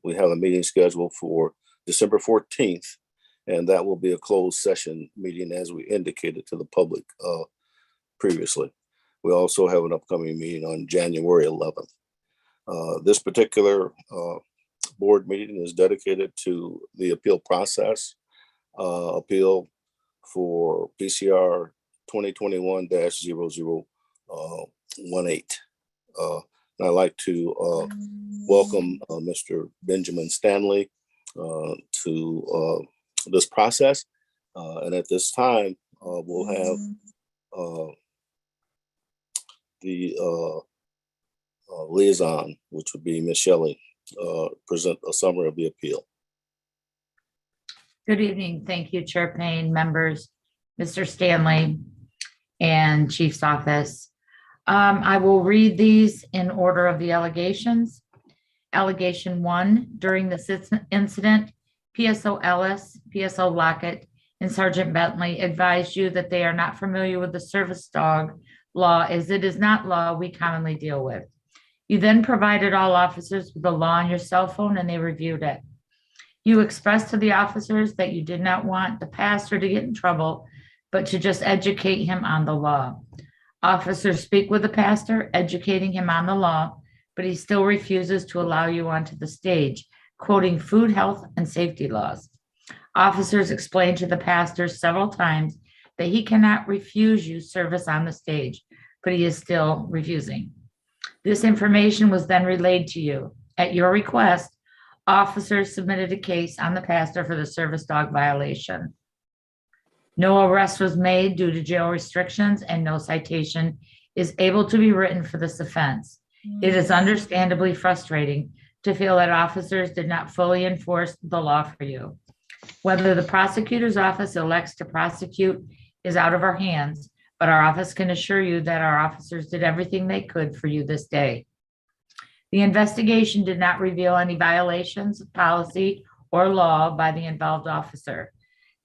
We have a meeting scheduled for December 14th, and that will be a closed session meeting as we indicated to the public previously. We also have an upcoming meeting on January 11th. This particular board meeting is dedicated to the appeal process, appeal for PCR 2021-0018. And I'd like to welcome Mr. Benjamin Stanley to this process. And at this time, we'll have the liaison, which would be Ms. Shelley, present a summary of the appeal. Good evening. Thank you, Chair Payne, members, Mr. Stanley, and Chief's Office. I will read these in order of the allegations. Allegation 1, during this incident, PSO Ellis, PSO Lockett, and Sergeant Bentley advised you that they are not familiar with the service dog law, as it is not law we commonly deal with. You then provided all officers with the law on your cell phone and they reviewed it. You expressed to the officers that you did not want the pastor to get in trouble, but to just educate him on the law. Officers speak with the pastor, educating him on the law, but he still refuses to allow you onto the stage, quoting food, health, and safety laws. Officers explained to the pastor several times that he cannot refuse you service on the stage, but he is still refusing. This information was then relayed to you. At your request, officers submitted a case on the pastor for the service dog violation. No arrest was made due to jail restrictions and no citation is able to be written for this offense. It is understandably frustrating to feel that officers did not fully enforce the law for you. Whether the prosecutor's office elects to prosecute is out of our hands, but our office can assure you that our officers did everything they could for you this day. The investigation did not reveal any violations of policy or law by the involved officer.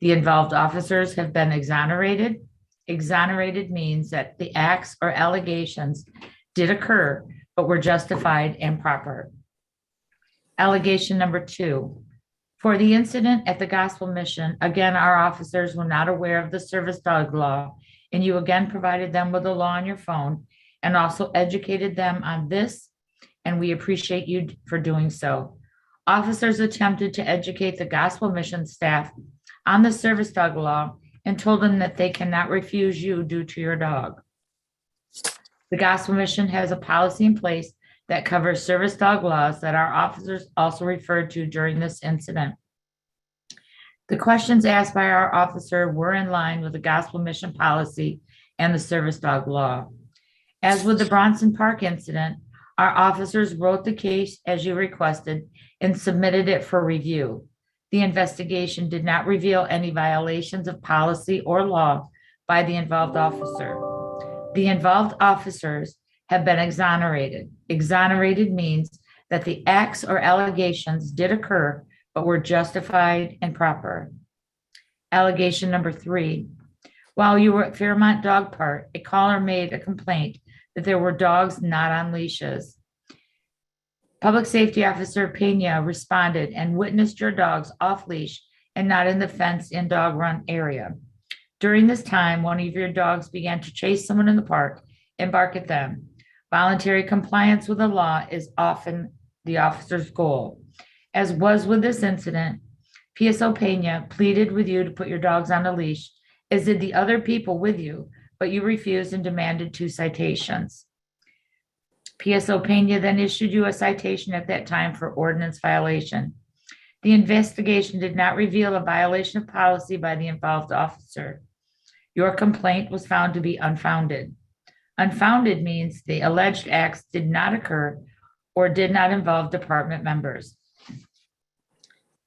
The involved officers have been exonerated. Exonerated means that the acts or allegations did occur, but were justified and proper. Allegation number 2. For the incident at the Gospel Mission, again, our officers were not aware of the service dog law, and you again provided them with the law on your phone and also educated them on this, and we appreciate you for doing so. Officers attempted to educate the Gospel Mission staff on the service dog law and told them that they cannot refuse you due to your dog. The Gospel Mission has a policy in place that covers service dog laws that our officers also referred to during this incident. The questions asked by our officer were in line with the Gospel Mission policy and the service dog law. As with the Bronson Park incident, our officers wrote the case as you requested and submitted it for review. The investigation did not reveal any violations of policy or law by the involved officer. The involved officers have been exonerated. Exonerated means that the acts or allegations did occur, but were justified and proper. Allegation number 3. While you were at Fairmont Dog Park, a caller made a complaint that there were dogs not on leashes. Public Safety Officer Pena responded and witnessed your dogs off leash and not in the fenced-in dog run area. During this time, one of your dogs began to chase someone in the park and bark at them. Voluntary compliance with the law is often the officer's goal. As was with this incident, PSO Pena pleaded with you to put your dogs on a leash, as did the other people with you, but you refused and demanded 2 citations. PSO Pena then issued you a citation at that time for ordinance violation. The investigation did not reveal a violation of policy by the involved officer. Your complaint was found to be unfounded. Unfounded means the alleged acts did not occur or did not involve department members.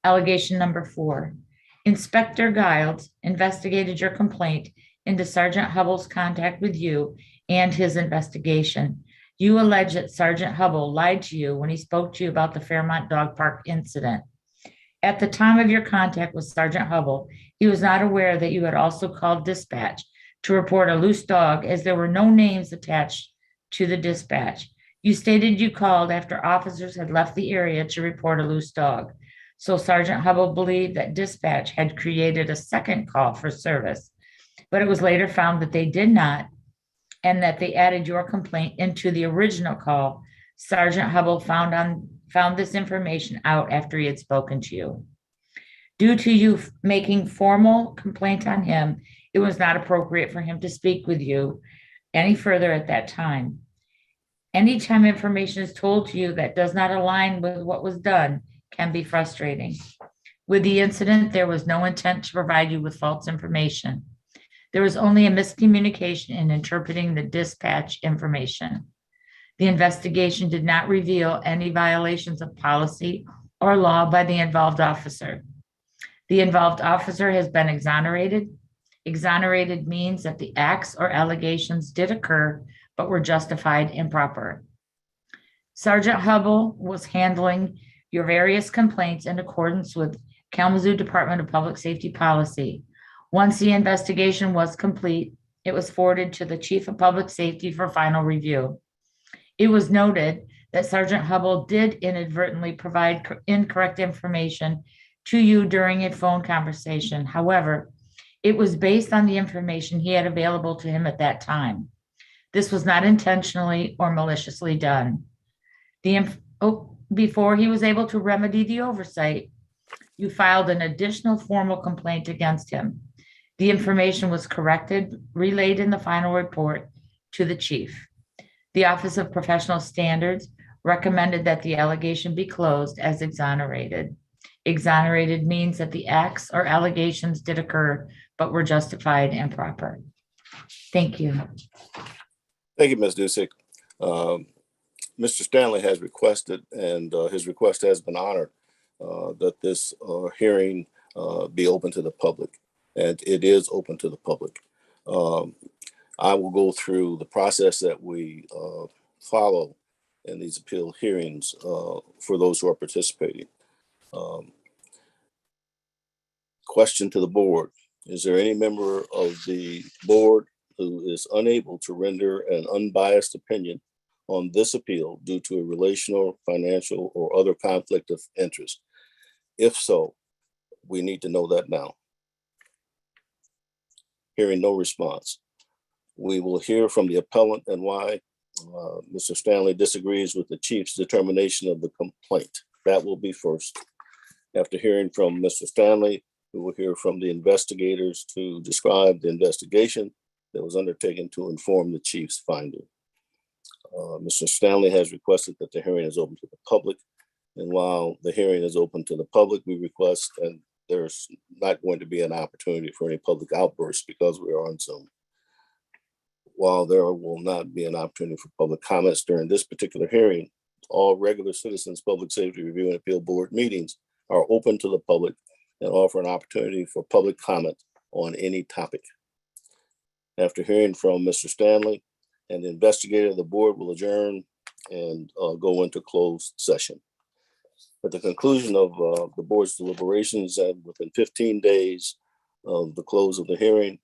Allegation number 4. Inspector Giles investigated your complaint into Sergeant Hubble's contact with you and his investigation. You allege that Sergeant Hubble lied to you when he spoke to you about the Fairmont Dog Park incident. At the time of your contact with Sergeant Hubble, he was not aware that you had also called dispatch to report a loose dog, as there were no names attached to the dispatch. You stated you called after officers had left the area to report a loose dog. So Sergeant Hubble believed that dispatch had created a second call for service, but it was later found that they did not, and that they added your complaint into the original call. Sergeant Hubble found this information out after he had spoken to you. Due to you making formal complaint on him, it was not appropriate for him to speak with you any further at that time. Anytime information is told to you that does not align with what was done can be frustrating. With the incident, there was no intent to provide you with false information. There was only a miscommunication in interpreting the dispatch information. The investigation did not reveal any violations of policy or law by the involved officer. The involved officer has been exonerated. Exonerated means that the acts or allegations did occur, but were justified and proper. Sergeant Hubble was handling your various complaints in accordance with Kalamazoo Department of Public Safety policy. Once the investigation was complete, it was forwarded to the Chief of Public Safety for final review. It was noted that Sergeant Hubble did inadvertently provide incorrect information to you during a phone conversation. However, it was based on the information he had available to him at that time. This was not intentionally or maliciously done. Before he was able to remedy the oversight, you filed an additional formal complaint against him. The information was corrected, relayed in the final report to the chief. The Office of Professional Standards recommended that the allegation be closed as exonerated. Exonerated means that the acts or allegations did occur, but were justified and proper. Thank you. Thank you, Ms. Dusick. Mr. Stanley has requested, and his request has been honored, that this hearing be open to the public, and it is open to the public. I will go through the process that we follow in these appeal hearings for those who are participating. Question to the board. Is there any member of the board who is unable to render an unbiased opinion on this appeal due to a relational, financial, or other conflict of interest? If so, we need to know that now. Hearing no response. We will hear from the appellant and why Mr. Stanley disagrees with the chief's determination of the complaint. That will be first. After hearing from Mr. Stanley, we will hear from the investigators to describe the investigation that was undertaken to inform the chief's finding. Mr. Stanley has requested that the hearing is open to the public. And while the hearing is open to the public, we request, and there's not going to be an opportunity for any public outbursts because we are on Zoom. While there will not be an opportunity for public comments during this particular hearing, all regular citizens public safety review and appeal board meetings are open to the public and offer an opportunity for public comment on any topic. After hearing from Mr. Stanley and the investigator, the board will adjourn and go into closed session. At the conclusion of the board's deliberations and within 15 days of the close of the hearing,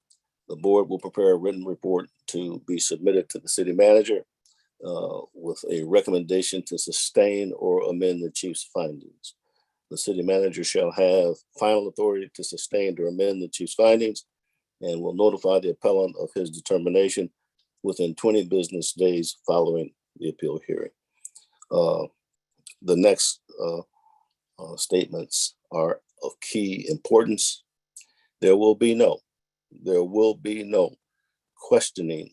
the board will prepare a written report to be submitted to the city manager with a recommendation to sustain or amend the chief's findings. The city manager shall have final authority to sustain or amend the chief's findings and will notify the appellant of his determination within 20 business days following the appeal hearing. The next statements are of key importance. There will be no questioning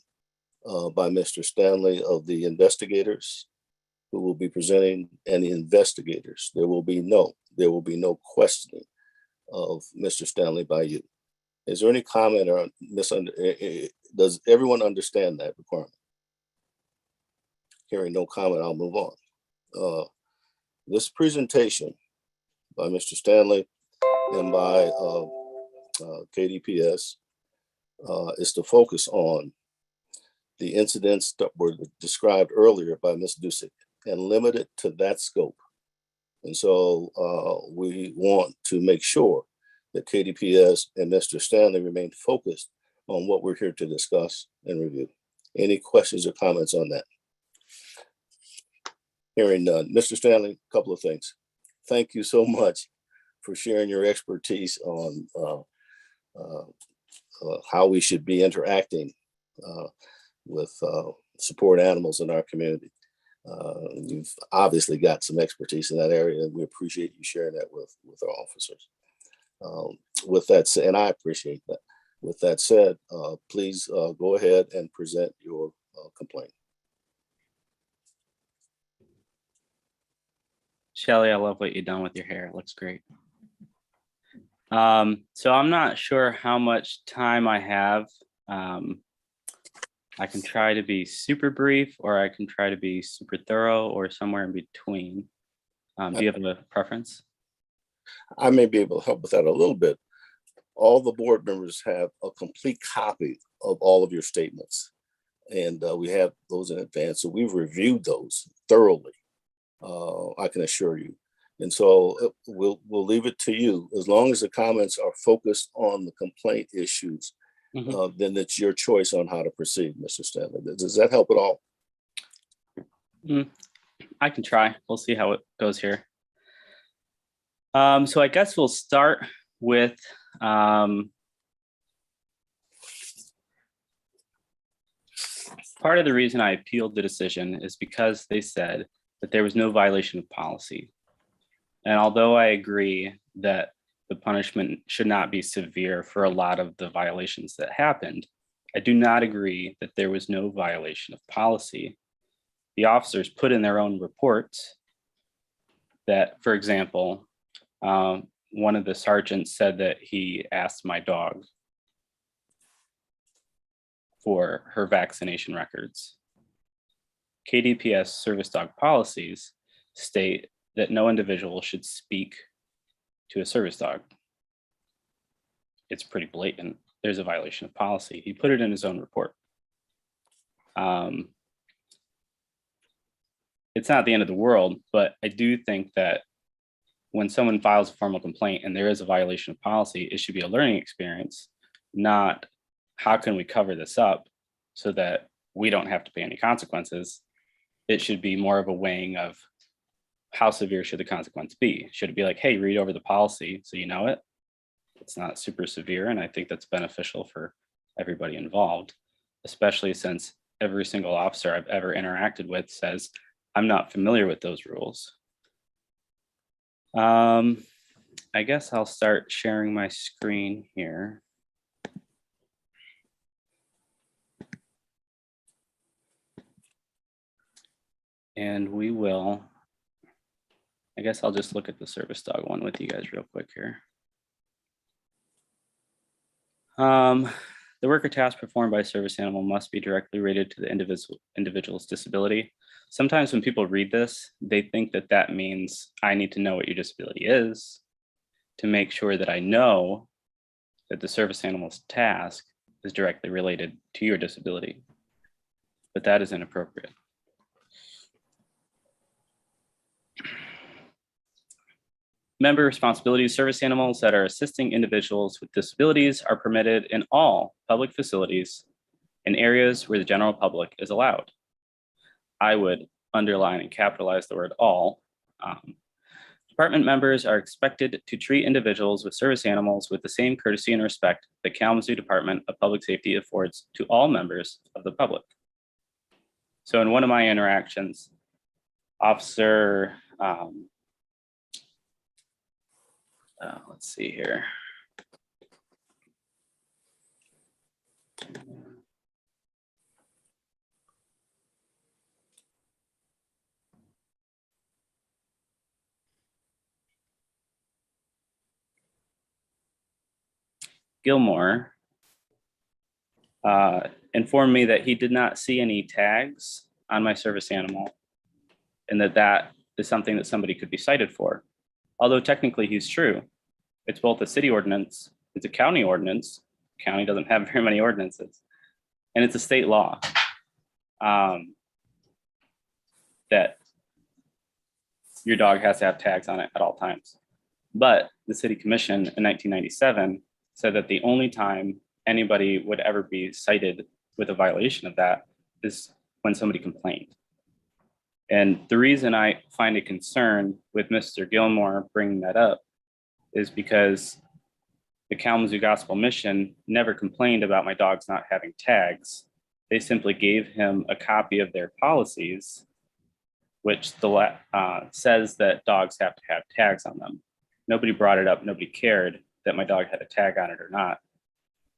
by Mr. Stanley of the investigators who will be presenting and the investigators. There will be no questioning of Mr. Stanley by you. Is there any comment or does everyone understand that requirement? Hearing no comment, I'll move on. This presentation by Mr. Stanley and by KDPS is to focus on the incidents that were described earlier by Ms. Dusick and limited to that scope. And so we want to make sure that KDPS and Mr. Stanley remain focused on what we're here to discuss and review. Any questions or comments on that? Hearing none. Mr. Stanley, a couple of things. Thank you so much for sharing your expertise on how we should be interacting with support animals in our community. You've obviously got some expertise in that area, and we appreciate you sharing that with our officers. With that said, and I appreciate that. With that said, please go ahead and present your complaint. Shelly, I love what you've done with your hair. It looks great. So I'm not sure how much time I have. I can try to be super brief, or I can try to be super thorough, or somewhere in between. Do you have a preference? I may be able to help with that a little bit. All the board members have a complete copy of all of your statements, and we have those in advance. So we've reviewed those thoroughly. I can assure you. And so we'll leave it to you. As long as the comments are focused on the complaint issues, then it's your choice on how to proceed, Mr. Stanley. Does that help at all? I can try. We'll see how it goes here. So I guess we'll start with part of the reason I appealed the decision is because they said that there was no violation of policy. And although I agree that the punishment should not be severe for a lot of the violations that happened, I do not agree that there was no violation of policy. The officers put in their own reports that, for example, one of the sergeants said that he asked my dog for her vaccination records. KDPS service dog policies state that no individual should speak to a service dog. It's pretty blatant. There's a violation of policy. He put it in his own report. It's not the end of the world, but I do think that when someone files a formal complaint and there is a violation of policy, it should be a learning experience, not how can we cover this up so that we don't have to pay any consequences. It should be more of a weighing of how severe should the consequence be? Should it be like, hey, read over the policy so you know it? It's not super severe, and I think that's beneficial for everybody involved, especially since every single officer I've ever interacted with says, I'm not familiar with those rules. I guess I'll start sharing my screen here. And we will, I guess I'll just look at the service dog one with you guys real quick here. The work or task performed by a service animal must be directly related to the individual's disability. Sometimes when people read this, they think that that means I need to know what your disability is to make sure that I know that the service animal's task is directly related to your disability. But that is inappropriate. Member responsibilities: service animals that are assisting individuals with disabilities are permitted in all public facilities in areas where the general public is allowed. I would underline and capitalize the word all. Department members are expected to treat individuals with service animals with the same courtesy and respect that Kalamazoo Department of Public Safety affords to all members of the public. So in one of my interactions, Officer, let's see here. Gilmore informed me that he did not see any tags on my service animal and that is something that somebody could be cited for. Although technically he's true. It's both a city ordinance, it's a county ordinance. County doesn't have very many ordinances. And it's a state law that your dog has to have tags on it at all times. But the city commission in 1997 said that the only time anybody would ever be cited with a violation of that is when somebody complained. And the reason I find a concern with Mr. Gilmore bringing that up is because the Kalamazoo Gospel Mission never complained about my dogs not having tags. They simply gave him a copy of their policies, which says that dogs have to have tags on them. Nobody brought it up. Nobody cared that my dog had a tag on it or not.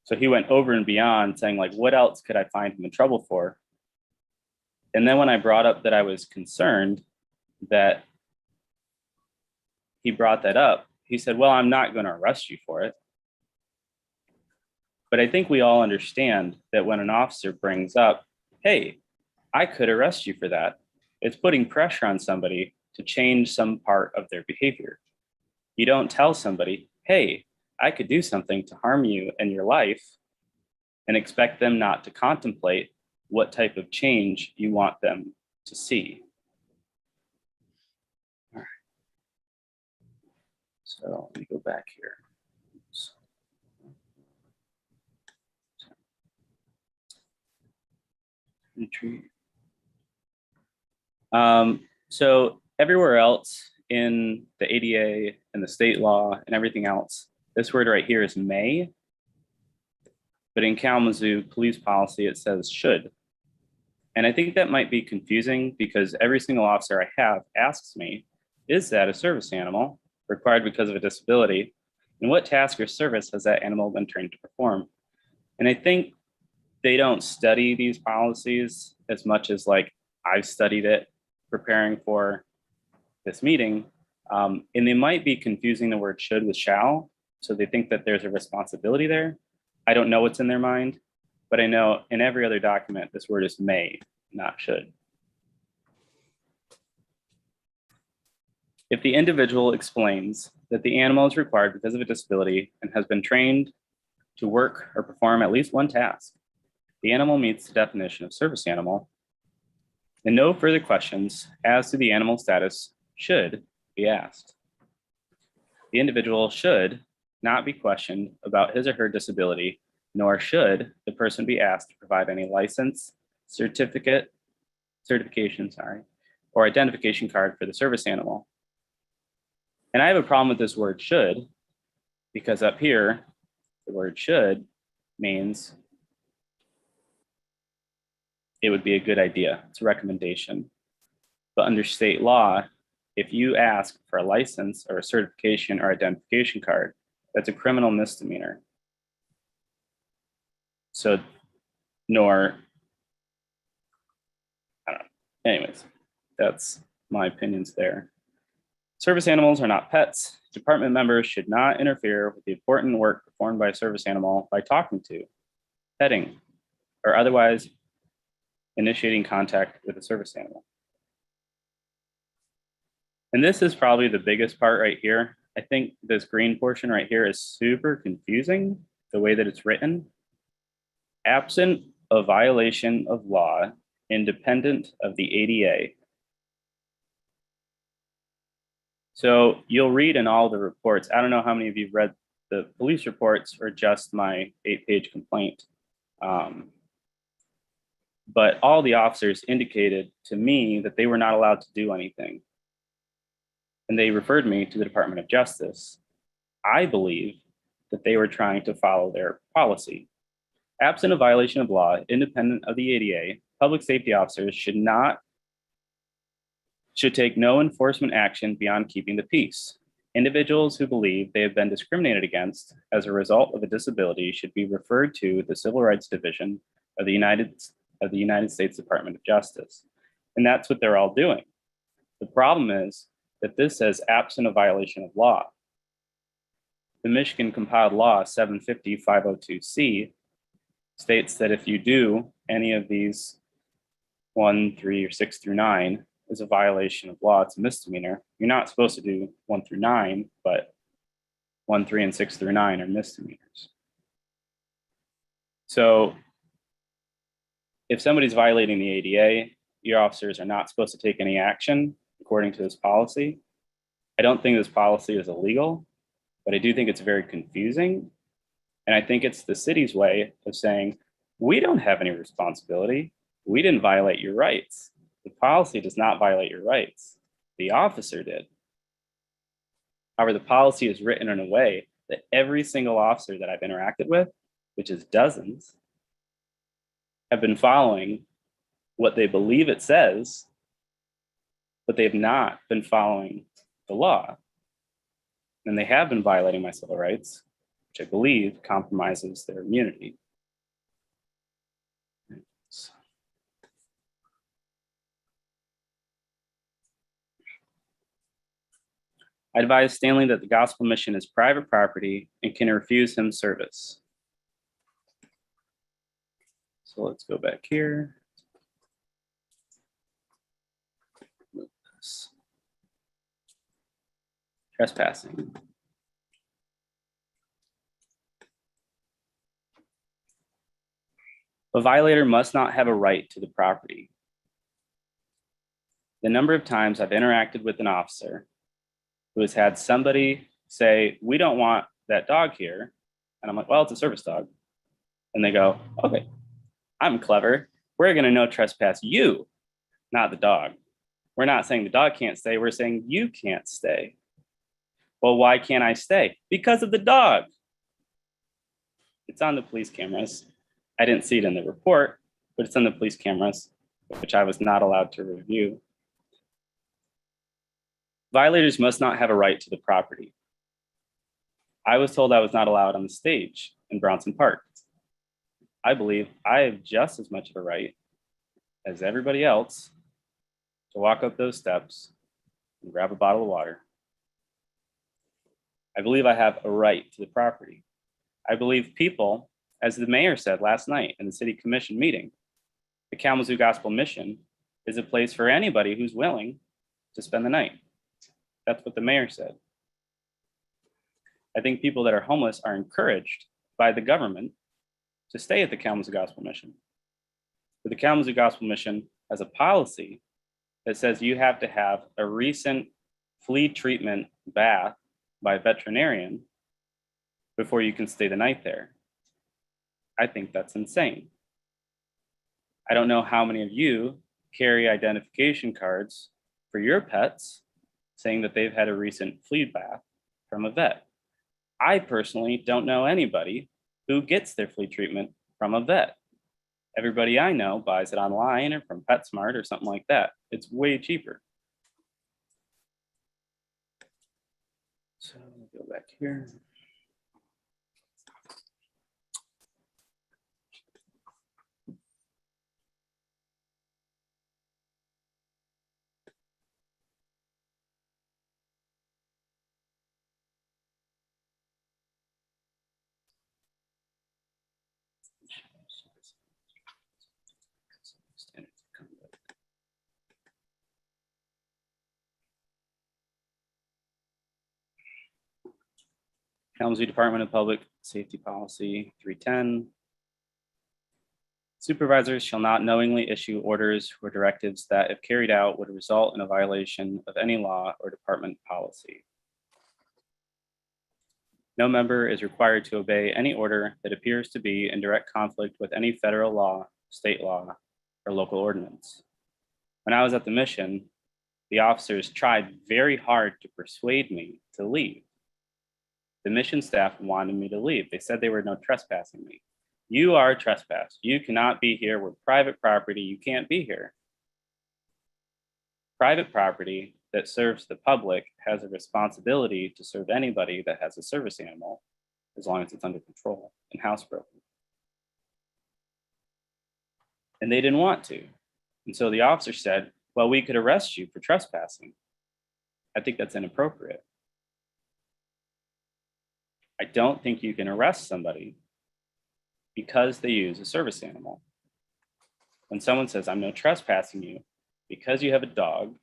So he went over and beyond saying, like, what else could I find him in trouble for? And then when I brought up that I was concerned that he brought that up, he said, well, I'm not going to arrest you for it. But I think we all understand that when an officer brings up, hey, I could arrest you for that, it's putting pressure on somebody to change some part of their behavior. You don't tell somebody, hey, I could do something to harm you and your life, and expect them not to contemplate what type of change you want them to see. All right. So let me go back here. So everywhere else in the ADA and the state law and everything else, this word right here is may, but in Kalamazoo police policy, it says should. And I think that might be confusing because every single officer I have asks me, is that a service animal required because of a disability? And what task or service has that animal been trained to perform? And I think they don't study these policies as much as like I've studied it preparing for this meeting. And they might be confusing the word should with shall. So they think that there's a responsibility there. I don't know what's in their mind, but I know in every other document, this word is may, not should. If the individual explains that the animal is required because of a disability and has been trained to work or perform at least one task, the animal meets the definition of service animal, and no further questions as to the animal status should be asked. The individual should not be questioned about his or her disability, nor should the person be asked to provide any license, certification, or identification card for the service animal. And I have a problem with this word should, because up here, the word should means it would be a good idea. It's a recommendation. But under state law, if you ask for a license or a certification or identification card, that's a criminal misdemeanor. So, I don't know. Anyways, that's my opinions there. Service animals are not pets. Department members should not interfere with the important work performed by a service animal by talking to, petting, or otherwise initiating contact with a service animal. And this is probably the biggest part right here. I think this green portion right here is super confusing, the way that it's written. Absent a violation of law, independent of the ADA. So you'll read in all the reports, I don't know how many of you have read the police reports or just my 8-page complaint. But all the officers indicated to me that they were not allowed to do anything. And they referred me to the Department of Justice. I believe that they were trying to follow their policy. Absent a violation of law, independent of the ADA, public safety officers should take no enforcement action beyond keeping the peace. Individuals who believe they have been discriminated against as a result of a disability should be referred to the Civil Rights Division of the United States Department of Justice. And that's what they're all doing. The problem is that this says absent a violation of law. The Michigan Compiled Law 750-502C states that if you do any of these 1, 3, or 6 through 9 is a violation of law, it's a misdemeanor. You're not supposed to do 1 through 9, but 1, 3, and 6 through 9 are misdemeanors. So if somebody's violating the ADA, your officers are not supposed to take any action according to this policy. I don't think this policy is illegal, but I do think it's very confusing. And I think it's the city's way of saying, we don't have any responsibility. We didn't violate your rights. The policy does not violate your rights. The officer did. However, the policy is written in a way that every single officer that I've interacted with, which is dozens, have been following what they believe it says, but they have not been following the law. And they have been violating my civil rights, which I believe compromises their immunity. I advise Stanley that the gospel mission is private property and can refuse him service. So let's go back here. Move this. Trespassing. A violator must not have a right to the property. The number of times I've interacted with an officer who has had somebody say, we don't want that dog here. And I'm like, well, it's a service dog. And they go, okay, I'm clever. We're going to no trespass you, not the dog. We're not saying the dog can't stay. We're saying you can't stay. Well, why can't I stay? Because of the dog. It's on the police cameras. I didn't see it in the report, but it's on the police cameras, which I was not allowed to review. Violators must not have a right to the property. I was told I was not allowed on the stage in Bronson Park. I believe I have just as much of a right as everybody else to walk up those steps and grab a bottle of water. I believe I have a right to the property. I believe people, as the mayor said last night in the city commission meeting, the Kalamazoo Gospel Mission is a place for anybody who's willing to spend the night. That's what the mayor said. I think people that are homeless are encouraged by the government to stay at the Kalamazoo Gospel Mission. But the Kalamazoo Gospel Mission has a policy that says you have to have a recent flea treatment bath by a veterinarian before you can stay the night there. I think that's insane. I don't know how many of you carry identification cards for your pets saying that they've had a recent flea bath from a vet. I personally don't know anybody who gets their flea treatment from a vet. Everybody I know buys it online or from PetSmart or something like that. It's way cheaper. So go back here. Kalamazoo Department of Public Safety Policy 310. Supervisors shall not knowingly issue orders or directives that, if carried out, would result in a violation of any law or department policy. No member is required to obey any order that appears to be in direct conflict with any federal law, state law, or local ordinance. When I was at the mission, the officers tried very hard to persuade me to leave. The mission staff wanted me to leave. They said they were no trespassing me. You are trespassed. You cannot be here. We're private property. You can't be here. Private property that serves the public has a responsibility to serve anybody that has a service animal, as long as it's under control and housebroken. And they didn't want to. And so the officer said, well, we could arrest you for trespassing. I think that's inappropriate. I don't think you can arrest somebody because they use a service animal. When someone says, I'm no trespassing you because you have a dog,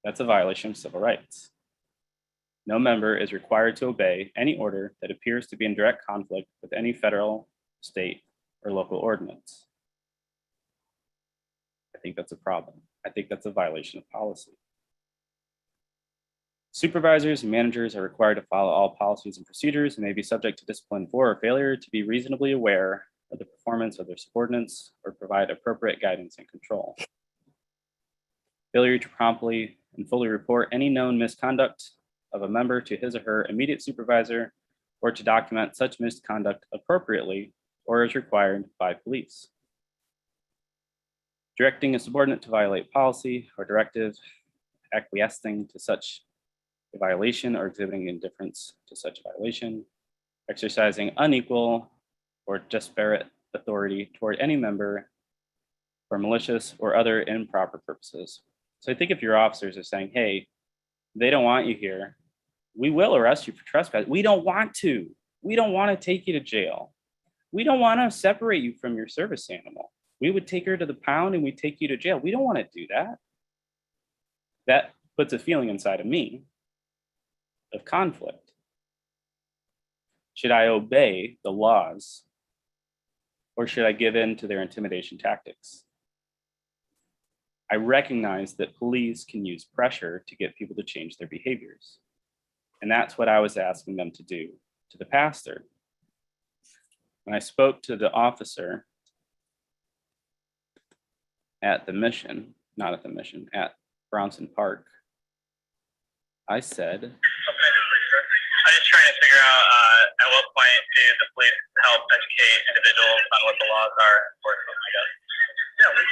that's a violation of civil rights. No member is required to obey any order that appears to be in direct conflict with any federal, state, or local ordinance. I think that's a problem. I think that's a violation of policy. Supervisors and managers are required to follow all policies and procedures and may be subject to discipline for or failure to be reasonably aware of the performance of their subordinates or provide appropriate guidance and control. Failure to promptly and fully report any known misconduct of a member to his or her immediate supervisor or to document such misconduct appropriately or as required by police. Directing a subordinate to violate policy or directive, acquiescing to such a violation or exhibiting indifference to such a violation, exercising unequal or disparate authority toward any member for malicious or other improper purposes. So I think if your officers are saying, hey, they don't want you here, we will arrest you for trespass. We don't want to. We don't want to take you to jail. We don't want to separate you from your service animal. We would take her to the pound and we take you to jail. We don't want to do that. That puts a feeling inside of me of conflict. Should I obey the laws or should I give in to their intimidation tactics? I recognize that police can use pressure to get people to change their behaviors. And that's what I was asking them to do to the pastor. When I spoke to the officer at the mission, not at the mission, at Brownson Park, I said, I'm just trying to figure out at what point do the police help educate individuals on what the laws are and enforce them, I guess. Yeah, we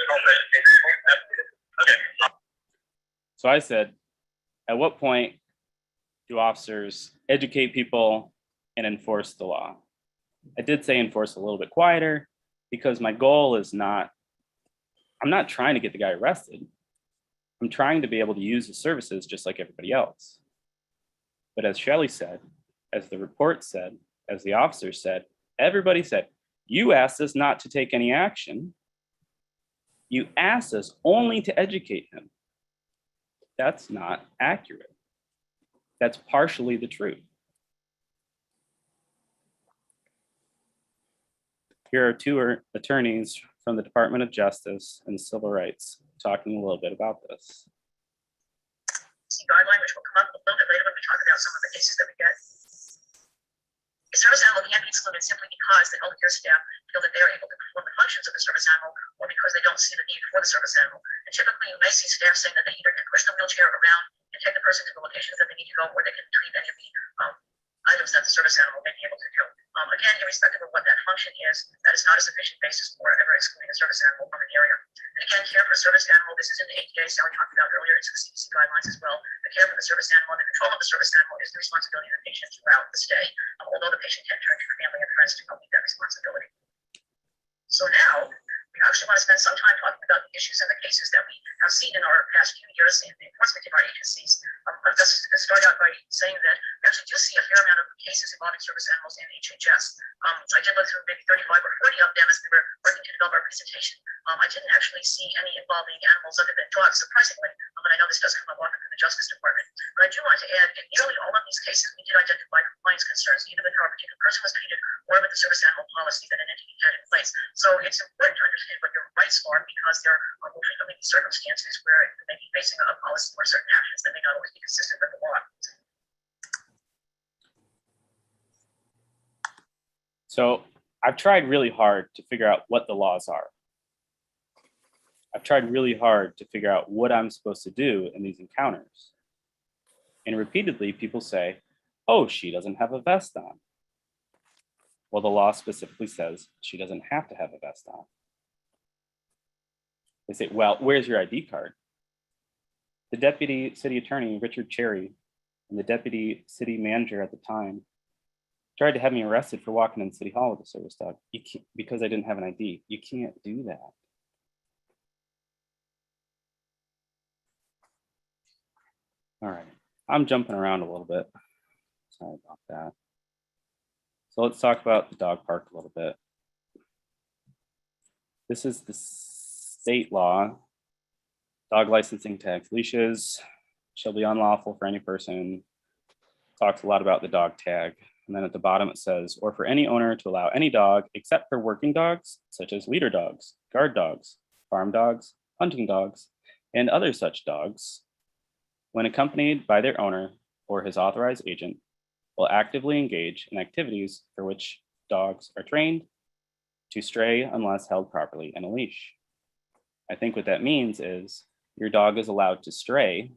help educate people. Okay. so I said, at what point do officers educate people and enforce the law? I did say enforce a little bit quieter because my goal is not, I'm not trying to get the guy arrested. I'm trying to be able to use the services just like everybody else. But as Shelley said, as the report said, as the officers said, everybody said, you asked us not to take any action. You asked us only to educate him. That's not accurate. That's partially the truth. Here are two attorneys from the Department of Justice and Civil Rights talking a little bit about this. Guideline, which will come up a little bit later when we talk about some of the cases that we get. A service animal can't be excluded simply because the healthcare staff feel that they are able to perform the functions of the service animal or because they don't see the need for the service animal. And typically you may see staff saying that they either can push the wheelchair around and take the person to the locations that they need to go, or they can treat any of the items that the service animal may be able to do. Again, irrespective of what that function is, that is not a sufficient basis for ever excluding a service animal from an area. And again, care for a service animal, this is in the ADA, Sally talked about earlier, it's in the CDC guidelines as well. The care for the service animal and the control of the service animal is the responsibility of the patient throughout the stay, although the patient can turn to family and friends to help meet that responsibility. So now, we actually want to spend some time talking about the issues and the cases that we have seen in our past few years in the enforcement of our agencies. Let's start out by saying that we actually do see a fair amount of cases involving service animals in HHS. I did look through maybe 35 or 40 of them as we were working to develop our presentation. I didn't actually see any involving animals other than dogs, surprisingly, but I know this does come up often from the Justice Department. But I do want to add, in nearly all of these cases, we did identify compliance concerns, either with how a particular person was treated or with the service animal policy that an entity had in place. So it's important to understand what your rights are, because there will frequently be circumstances where you may be facing a policy or certain actions that may not always be consistent with the law. So I've tried really hard to figure out what the laws are. I've tried really hard to figure out what I'm supposed to do in these encounters. And repeatedly people say, oh, she doesn't have a vest on. Well, the law specifically says she doesn't have to have a vest on. They say, well, where's your ID card? The deputy city attorney, Richard Cherry, and the deputy city manager at the time tried to have me arrested for walking in City Hall with a service dog because I didn't have an ID. You can't do that. All right, I'm jumping around a little bit. Sorry about that. So let's talk about the dog park a little bit. This is the state law. Dog licensing, tags, leashes shall be unlawful for any person. Talks a lot about the dog tag. And then at the bottom it says, or for any owner to allow any dog except for working dogs, such as leader dogs, guard dogs, farm dogs, hunting dogs, and other such dogs, when accompanied by their owner or his authorized agent, will actively engage in activities for which dogs are trained to stray unless held properly in a leash. I think what that means is your dog is allowed to stray.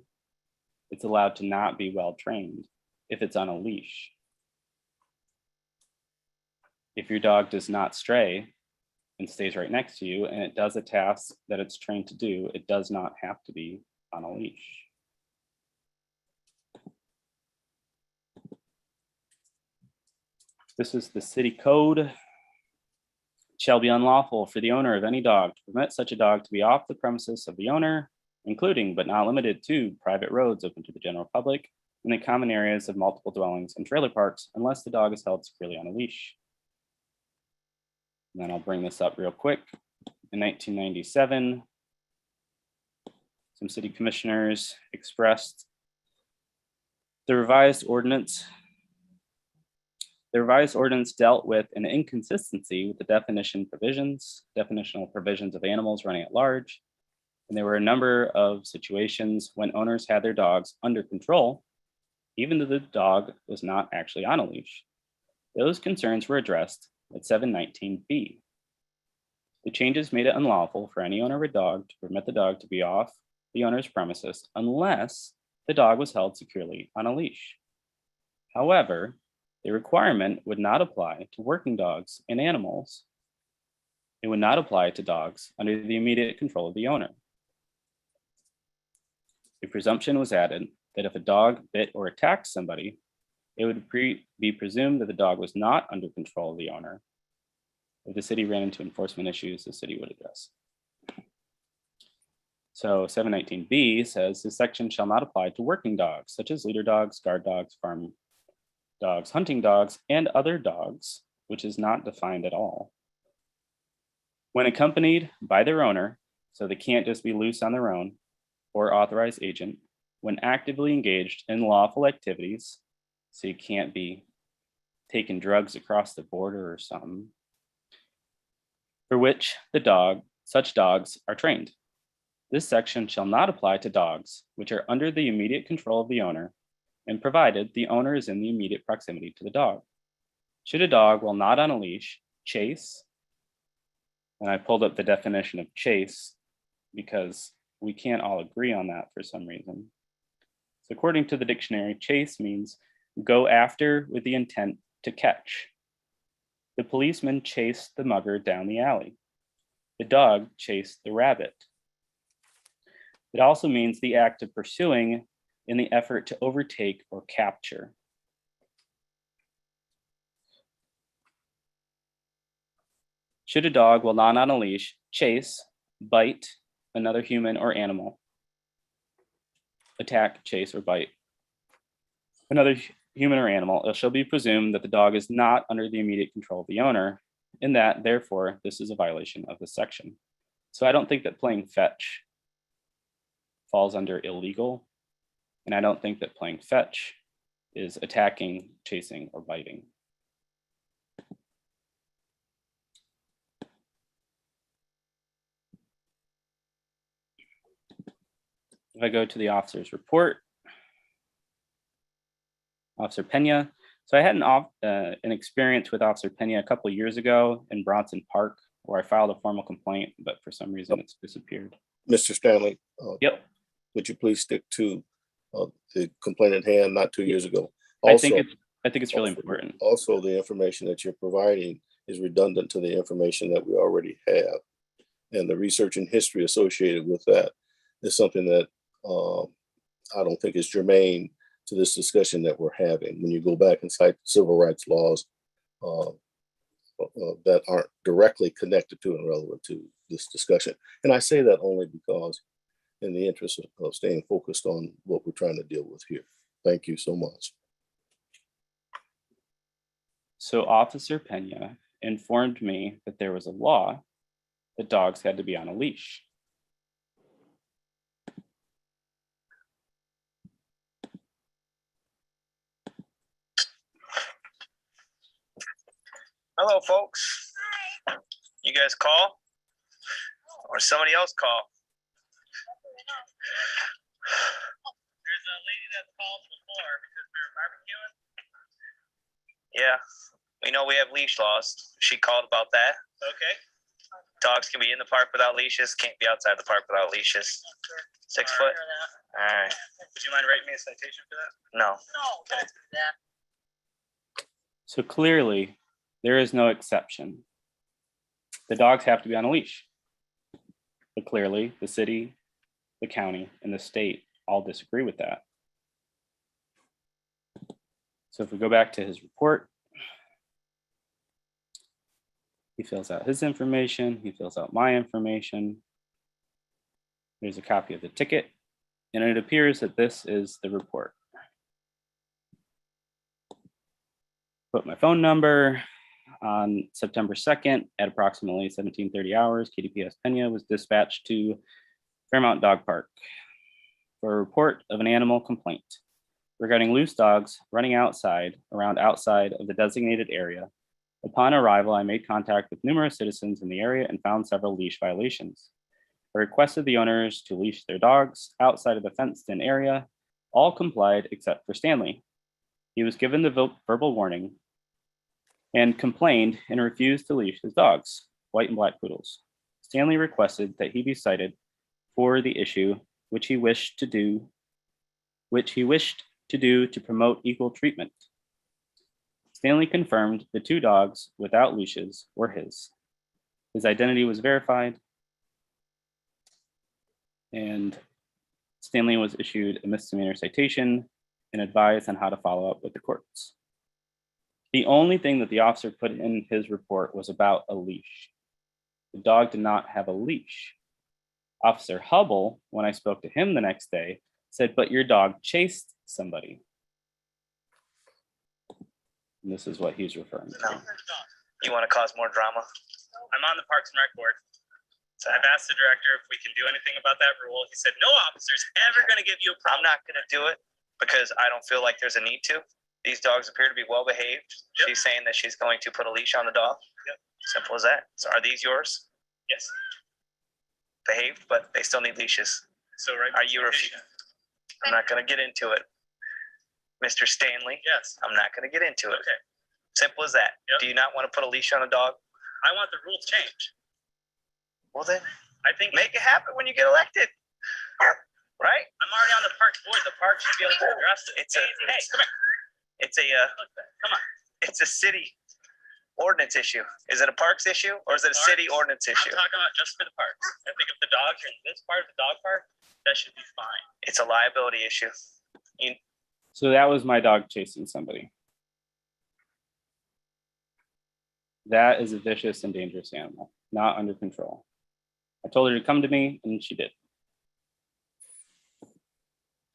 It's allowed to not be well trained if it's on a leash. If your dog does not stray and stays right next to you and it does a task that it's trained to do, it does not have to be on a leash. This is the city code. It shall be unlawful for the owner of any dog to permit such a dog to be off the premises of the owner, including but not limited to private roads open to the general public and the common areas of multiple dwellings and trailer parks, unless the dog is held securely on a leash. And then I'll bring this up real quick. In 1997, some city commissioners expressed the revised ordinance dealt with an inconsistency with the definitional provisions of animals running at large. And there were a number of situations when owners had their dogs under control, even though the dog was not actually on a leash. Those concerns were addressed at 719B. The changes made it unlawful for any owner of a dog to permit the dog to be off the owner's premises unless the dog was held securely on a leash. However, the requirement would not apply to working dogs and animals. It would not apply to dogs under the immediate control of the owner. A presumption was added that if a dog bit or attacked somebody, it would be presumed that the dog was not under control of the owner. If the city ran into enforcement issues, the city would address. So 719B says this section shall not apply to working dogs, such as leader dogs, guard dogs, farm dogs, hunting dogs, and other dogs, which is not defined at all. When accompanied by their owner, so they can't just be loose on their own, or authorized agent, when actively engaged in lawful activities, so you can't be taking drugs across the border or something, for which such dogs are trained. This section shall not apply to dogs which are under the immediate control of the owner, and provided the owner is in the immediate proximity to the dog. Should a dog, while not on a leash, chase, and I pulled up the definition of chase because we can't all agree on that for some reason. So according to the dictionary, chase means go after with the intent to catch. The policeman chased the mugger down the alley. The dog chased the rabbit. It also means the act of pursuing in the effort to overtake or capture. Should a dog, while not on a leash, chase, bite another human or animal, attack, chase, or bite another human or animal, it shall be presumed that the dog is not under the immediate control of the owner, and that, therefore, this is a violation of this section. So I don't think that playing fetch falls under illegal, and I don't think that playing fetch is attacking, chasing, or biting. If I go to the officer's report, Officer Pena. So I had an experience with Officer Pena a couple of years ago in Bronson Park, where I filed a formal complaint, but for some reason it's disappeared. Mr. Stanley, Yep. would you please stick to the complaint at hand, not 2 years ago? I think it's really important. Also, the information that you're providing is redundant to the information that we already have. And the research and history associated with that is something that I don't think is germane to this discussion that we're having. When you go back and cite civil rights laws that aren't directly connected to and relevant to this discussion. And I say that only because in the interest of staying focused on what we're trying to deal with here. Thank you so much. So Officer Pena informed me that there was a law that dogs had to be on a leash. Hello, folks. You guys call? Or somebody else call? There's a lady that's called before because we were barbecuing. Yeah. We know we have leash laws. She called about that. Okay. Dogs can be in the park without leashes, can't be outside the park without leashes. 6 foot? All right. Would you mind writing me a citation for that? No. No, don't do that. So clearly, there is no exception. The dogs have to be on a leash. But clearly, the city, the county, and the state all disagree with that. So if we go back to his report, he fills out his information, he fills out my information. There's a copy of the ticket, and it appears that this is the report. Put my phone number. On September 2nd at approximately 17:30 hours, KDPS Pena was dispatched to Fairmount Dog Park for a report of an animal complaint regarding loose dogs running outside of the designated area. Upon arrival, I made contact with numerous citizens in the area and found several leash violations. I requested the owners to leash their dogs outside of the fenced-in area. All complied except for Stanley. He was given the verbal warning and complained and refused to leash his dogs, white and black poodles. Stanley requested that he be cited for the issue, which he wished to do to promote equal treatment. Stanley confirmed the 2 dogs without leashes were his. His identity was verified, and Stanley was issued a misdemeanor citation and advised on how to follow up with the courts. The only thing that the officer put in his report was about a leash. The dog did not have a leash. Officer Hubble, when I spoke to him the next day, said, "But your dog chased somebody." And this is what he's referring to. No. You want to cause more drama? I'm on the Parks and Rec board. So I've asked the director if we can do anything about that rule. He said, no officer's ever going to give you a problem. I'm not going to do it because I don't feel like there's a need to. These dogs appear to be well behaved. Yep. She's saying that she's going to put a leash on the dog. Yep. Simple as that. So are these yours? Yes. Behaved, but they still need leashes. So right. Are you refusing? I'm not going to get into it. Mr. Stanley? Yes. I'm not going to get into it. Okay. Simple as that. Yep. Do you not want to put a leash on a dog? I want the rules changed. Well then, I think make it happen when you get elected. Right? I'm already on the park board. The park should be able to address it. Hey, come here. Come on. It's a city ordinance issue. Is it a parks issue or is it a city ordinance issue? I'm talking about just for the parks. I think if the dogs are in this part of the dog park, that should be fine. It's a liability issue. So that was my dog chasing somebody. That is a vicious and dangerous animal, not under control. I told her to come to me and she did.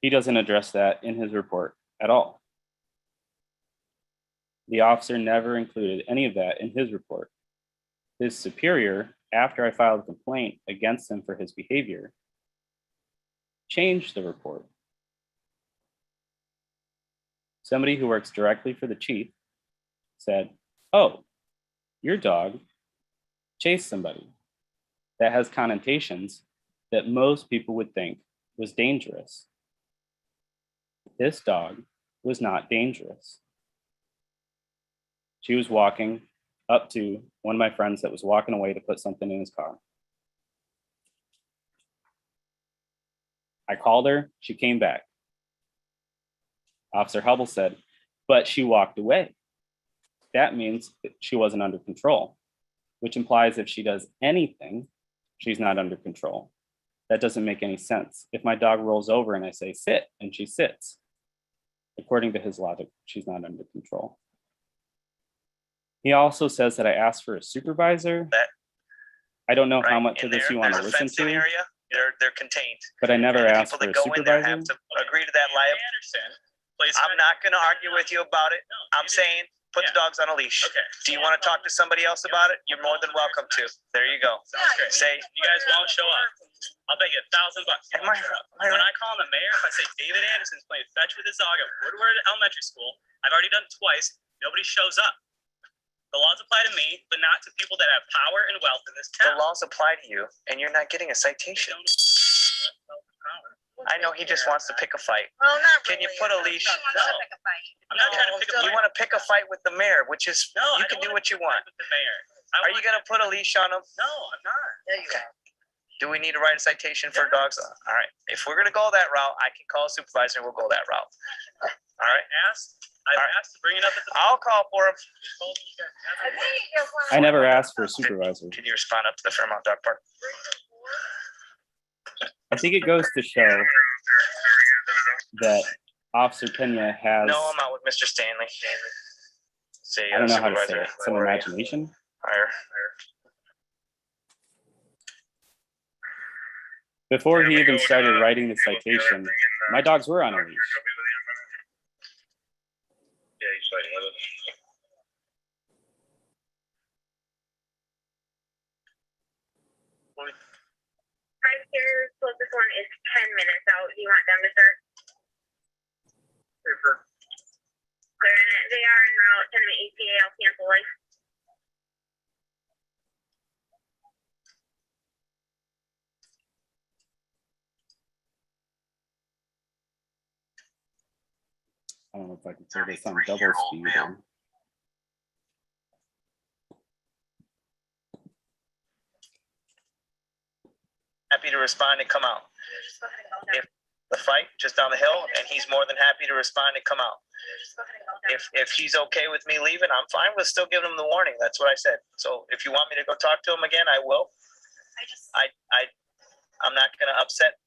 He doesn't address that in his report at all. The officer never included any of that in his report. His superior, after I filed a complaint against him for his behavior, changed the report. Somebody who works directly for the chief said, "Oh, your dog chased somebody." That has connotations that most people would think was dangerous. This dog was not dangerous. She was walking up to one of my friends that was walking away to put something in his car. I called her, she came back. Officer Hubble said, "But she walked away." That means that she wasn't under control, which implies if she does anything, she's not under control. That doesn't make any sense. If my dog rolls over and I say sit and she sits, according to his logic, she's not under control. He also says that I asked for a supervisor. I don't know how much of this you want to listen to. Area. They're contained. But I never asked for a supervisor. Have to agree to that liability. I'm not going to argue with you about it. I'm saying put the dogs on a leash. Okay. Do you want to talk to somebody else about it? You're more than welcome to. There you go. Sounds great. Say you guys won't show up. I'll bet you $1,000. When I call the mayor, if I say David Anderson's playing fetch with his dog at Woodward Elementary School, I've already done it twice. Nobody shows up. The laws apply to me, but not to people that have power and wealth in this town. The laws apply to you, and you're not getting a citation. I know he just wants to pick a fight. Well, not Can you really. put a I don't leash? think he wants to pick a fight. I'm not trying to pick a fight. You want to pick a fight with the mayor, which is, you can do what you want. With the mayor. Are you gonna put a leash on him? No, I'm not. There you go. Do we need to write a citation for dogs? All right, if we're gonna go that route, I can call a supervisor and we'll go that route. All right? I've asked to bring it up at the. I'll call for him. I never asked for a supervisor. Can you respond up to the Fairmount Dog Park? I think it goes to show that Officer Pena has, No, I'm out with Mr. Stanley. Say, I don't know how to say supervisor. it, some imagination. Higher. Before he even started writing the citation, my dogs were on a leash. Yeah, he's fighting with us. Five here, closest one is 10 minutes out. Do you want them to start? They are en route, 10 minute ETA, I'll cancel life. I don't know if I can say this on double speed. Happy to respond and come out. Just go ahead and go down. If the fight just down the hill, and he's more than happy to respond and come out. Just go ahead and go down. If he's okay with me leaving, I'm fine with still giving him the warning. That's what I said. So if you want me to go talk to him again, I will. I'm not gonna upset,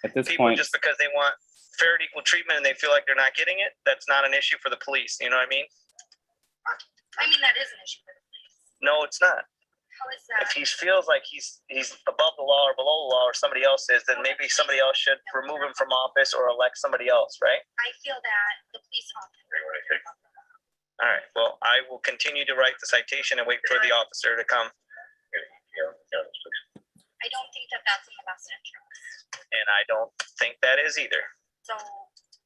At this people point, just because they want fair and equal treatment and they feel like they're not getting it. That's not an issue for the police. You know what I mean? I mean, that is an issue for the police. No, it's not. How is that? If he feels like he's above the law or below the law or somebody else is, then maybe somebody else should remove him from office or elect somebody else, right? I feel that the police officer. All right, well, I will continue to write the citation and wait for the officer to come. I don't think that that's in the best interest. And I don't think that is either. So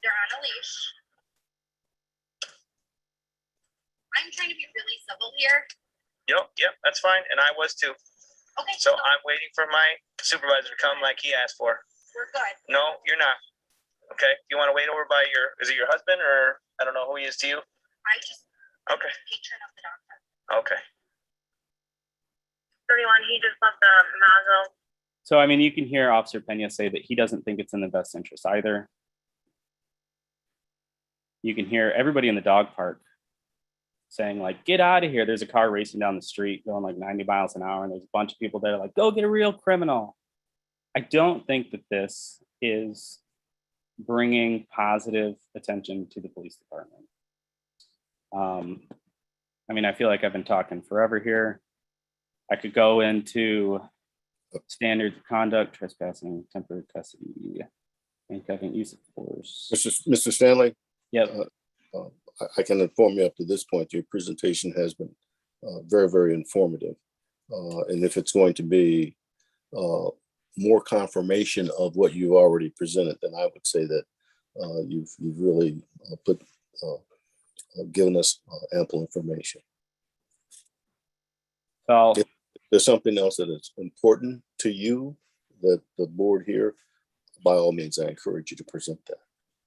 they're on a leash. I'm trying to be really civil here. Yep, that's fine, and I was too. Okay, So I'm waiting for my supervisor to come like he asked for. we're good. No, you're not. Okay, you want to wait over by is it your husband or I don't know who he is to you? I just Okay, patron of the dog. okay. 31, he just left the Mazo. so I mean, you can hear Officer Pena say that he doesn't think it's in the best interest either. You can hear everybody in the dog park saying like, get out of here. There's a car racing down the street going like 90 miles an hour. And there's a bunch of people that are like, go get a real criminal. I don't think that this is bringing positive attention to the police department. I mean, I feel like I've been talking forever here. I could go into standards of conduct, trespassing, temporary custody, handcuffing, use of force. Mr. Stanley, Yep. I can inform you up to this point, your presentation has been very, very informative. And if it's going to be more confirmation of what you already presented, then I would say that you've really given us ample information. So If there's something else that is important to you that the board here, by all means, I encourage you to present that.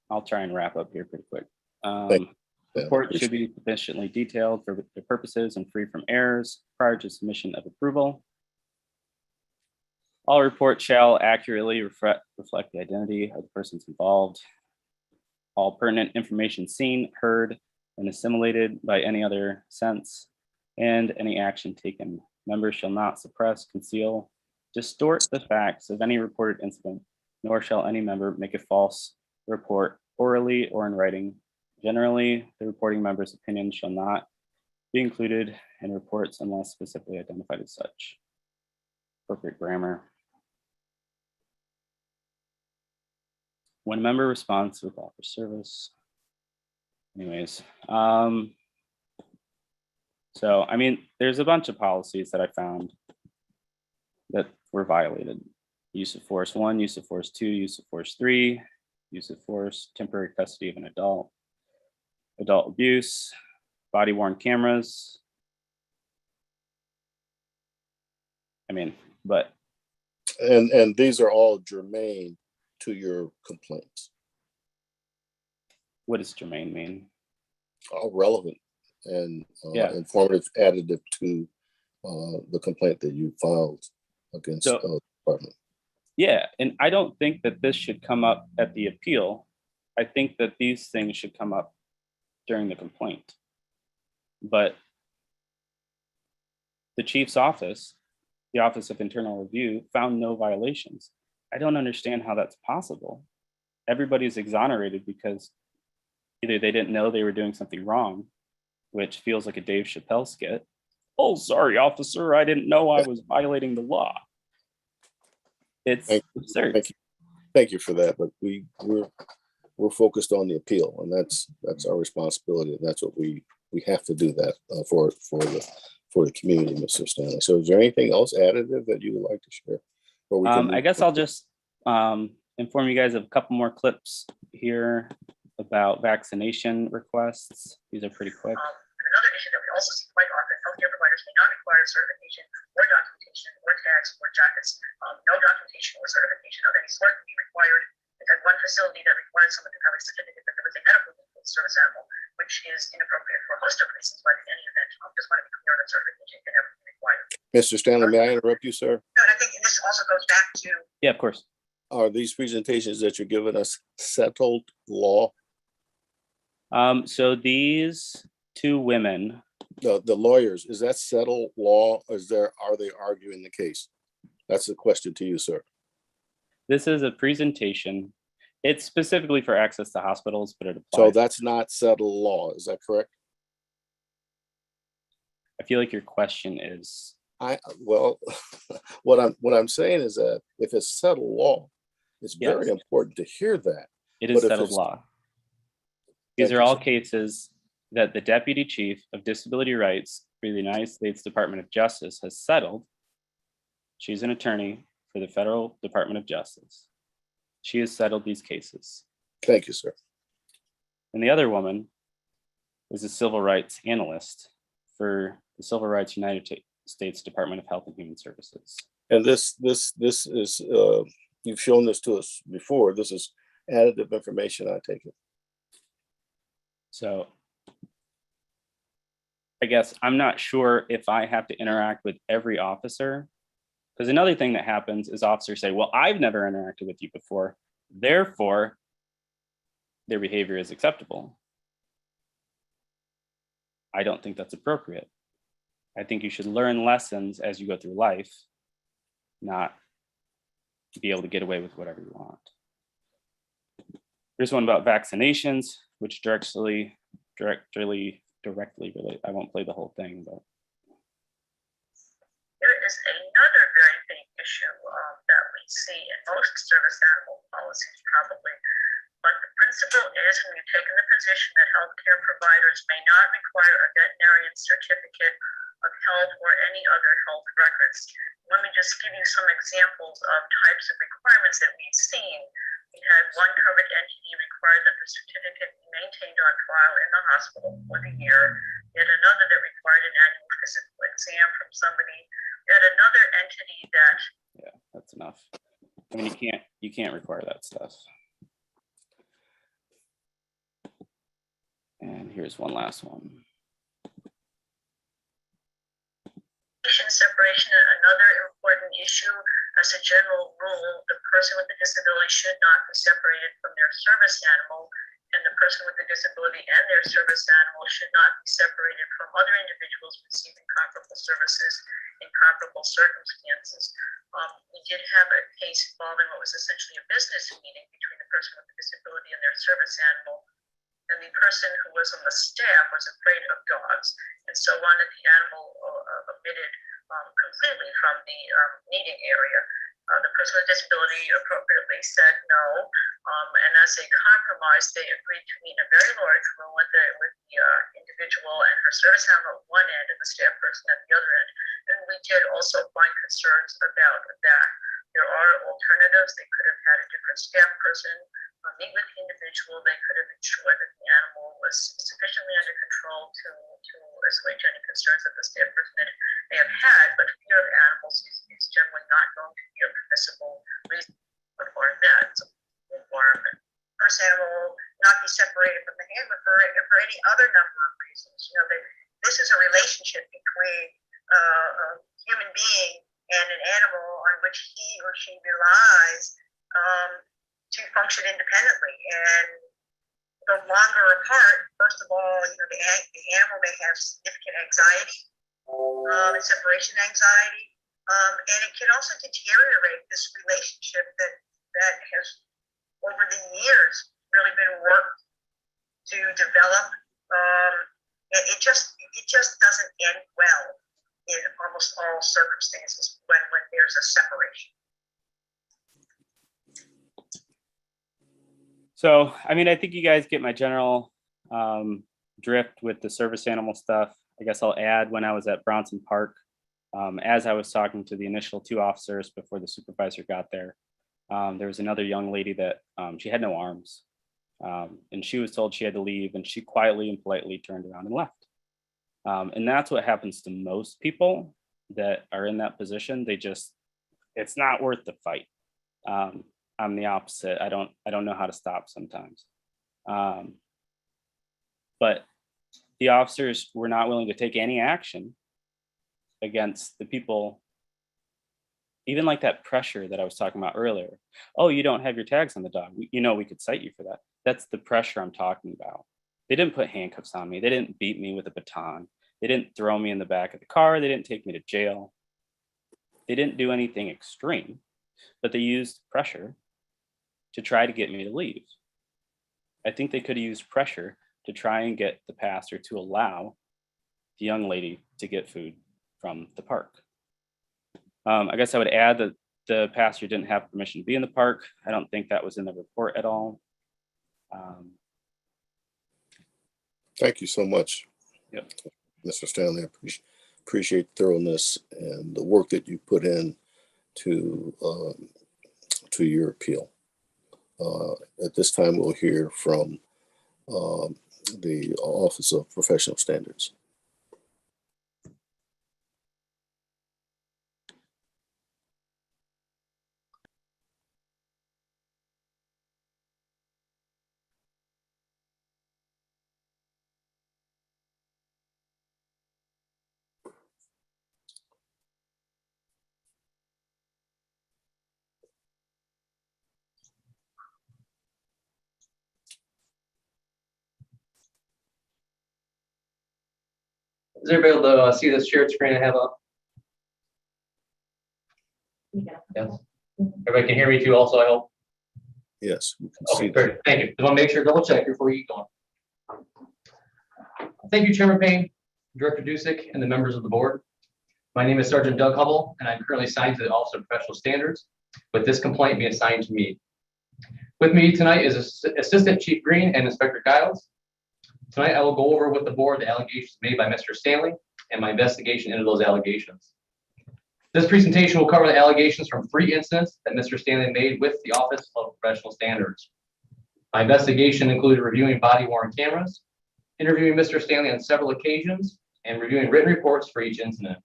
I'll try and wrap up here pretty quick. Thank Yeah, Report should be sufficiently detailed for the purposes and free from errors prior to submission of approval. All reports shall accurately reflect the identity of the persons involved. All pertinent information seen, heard, and assimilated by any other sense, and any action taken. Members shall not suppress, conceal, distort the facts of any reported incident, nor shall any member make a false report orally or in writing. Generally, the reporting member's opinion shall not be included in reports unless specifically identified as such. Appropriate grammar. When a member responds with offer service. Anyways, so I mean, there's a bunch of policies that I found that were violated. Use of force 1, use of force 2, use of force 3, use of force, temporary custody of an adult, adult abuse, body worn cameras. I mean, but And these are all germane to your complaints. What does germane mean? All relevant and Yeah. informative, additive to the complaint that you filed against So- the department. Yeah, and I don't think that this should come up at the appeal. I think that these things should come up during the complaint. But the chief's office, the Office of Internal Review, found no violations. I don't understand how that's possible. Everybody's exonerated because either they didn't know they were doing something wrong, which feels like a Dave Chappelle skit. Oh, sorry, officer, I didn't know I was violating the law. It's absurd. Thank you for that, but we're focused on the appeal, and that's our responsibility, and that's what we have to do that for the community, Mr. Stanley. So is there anything else additive that you would like to share? Or we can I guess I'll just inform you guys of a couple more clips here about vaccination requests. These are pretty quick. Another issue that we also see quite often, healthcare providers may not require certification or documentation or tags or jackets. No documentation or certification of any sort can be required. We've had one facility that required someone to have a certificate that there was a medical need for the service animal, which is inappropriate for a host of reasons, but in any event, just want to be clear that certification can never be required. Mr. Stanley, may I interrupt you, sir? And I think this also goes back to Yeah, of course. Are these presentations that you're giving us settled law? So these two women, The lawyers, is that settled law, or are they arguing the case? That's the question to you, sir. this is a presentation. It's specifically for access to hospitals, but it So applies. that's not settled law, is that correct? I feel like your question is, Well, what I'm saying is that if it's settled law, it's very Yes. important to hear that. it is But if settled it's- law. These Thank are you, all sir. cases that the Deputy Chief of Disability Rights for the United States Department of Justice has settled. She's an attorney for the Federal Department of Justice. She has settled these cases. Thank you, sir. And the other woman is a civil rights analyst for the Civil Rights United States Department of Health and Human Services. And this is, you've shown this to us before. This is additive information, I take it. So I guess I'm not sure if I have to interact with every officer. Because another thing that happens is officers say, well, I've never interacted with you before, therefore their behavior is acceptable. I don't think that's appropriate. I think you should learn lessons as you go through life, not be able to get away with whatever you want. Here's one about vaccinations, which directly relate. I won't play the whole thing, but there is another very big issue that we see in most service animal policies probably, but the principle is when you've taken the position that healthcare providers may not require a veterinarian certificate of health or any other health records. Let me just give you some examples of types of requirements that we've seen. We had one covered entity require that the certificate be maintained on file in the hospital for the year. We had another that required an annual physical exam from somebody. We had another entity that yeah, that's enough. I mean, you can't require that stuff. And here's one last one. separation, another important issue. As a general rule, the person with the disability should not be separated from their service animal, and the person with the disability and their service animal should not be separated from other individuals receiving comparable services in comparable circumstances. We did have a case involving what was essentially a business meeting between the person with the disability and their service animal, and the person who was on the staff was afraid of dogs, and so wanted the animal omitted completely from the meeting area. The person with disability appropriately said no, and as a compromise, they agreed to meet in a very large room with the individual and her service animal at one end and the staff person at the other end. And we did also find concerns about that. There are alternatives. They could have had a different staff person meet with the individual. They could have ensured that the animal was sufficiently under control to assuage any concerns that the staff person may have had, but fear of animals is generally not going to be a permissible reason for that. So the handbook for any other number of reasons. You know, that this is a relationship between a human being and an animal on which he or she relies to function independently. And the longer apart, first of all, you know, the animal may have significant anxiety, and separation anxiety, and it can also deteriorate this relationship that has over the years really been worked to develop. It just doesn't end well in almost all circumstances when there's a separation. So, I mean, I think you guys get my general drift with the service animal stuff. I guess I'll add, when I was at Bronson Park, as I was talking to the initial 2 officers before the supervisor got there, there was another young lady that she had no arms, and she was told she had to leave, and she quietly and politely turned around and left. And that's what happens to most people that are in that position. It's not worth the fight. I'm the opposite. I don't know how to stop sometimes. But the officers were not willing to take any action against the people, even like that pressure that I was talking about earlier. Oh, you don't have your tags on the dog. You know, we could cite you for that. That's the pressure I'm talking about. They didn't put handcuffs on me. They didn't beat me with a baton. They didn't throw me in the back of the car. They didn't take me to jail. They didn't do anything extreme, but they used pressure to try to get me to leave. I think they could have used pressure to try and get the pastor to allow the young lady to get food from the park. I guess I would add that the pastor didn't have permission to be in the park. I don't think that was in the report at all. Thank you so much. Yep. Mr. Stanley. I appreciate thoroughness and the work that you put in to your appeal. At this time, we'll hear from the Office of Professional Standards. Is everybody able to see this shared screen I have up? Yes. Everybody can hear me too also, I hope. Yes. We can Okay, see great. Thank you. Just want to make sure, double check before you go on. Thank you, Chairman Payne, Director Dusick, and the members of the board. My name is Sergeant Doug Hubble, and I'm currently assigned to the Office of Professional Standards, with this complaint being assigned to me. With me tonight is Assistant Chief Green and Inspector Giles. Tonight, I will go over with the board the allegations made by Mr. Stanley and my investigation into those allegations. This presentation will cover the allegations from 3 incidents that Mr. Stanley made with the Office of Professional Standards. My investigation included reviewing body-worn cameras, interviewing Mr. Stanley on several occasions, and reviewing written reports for each incident.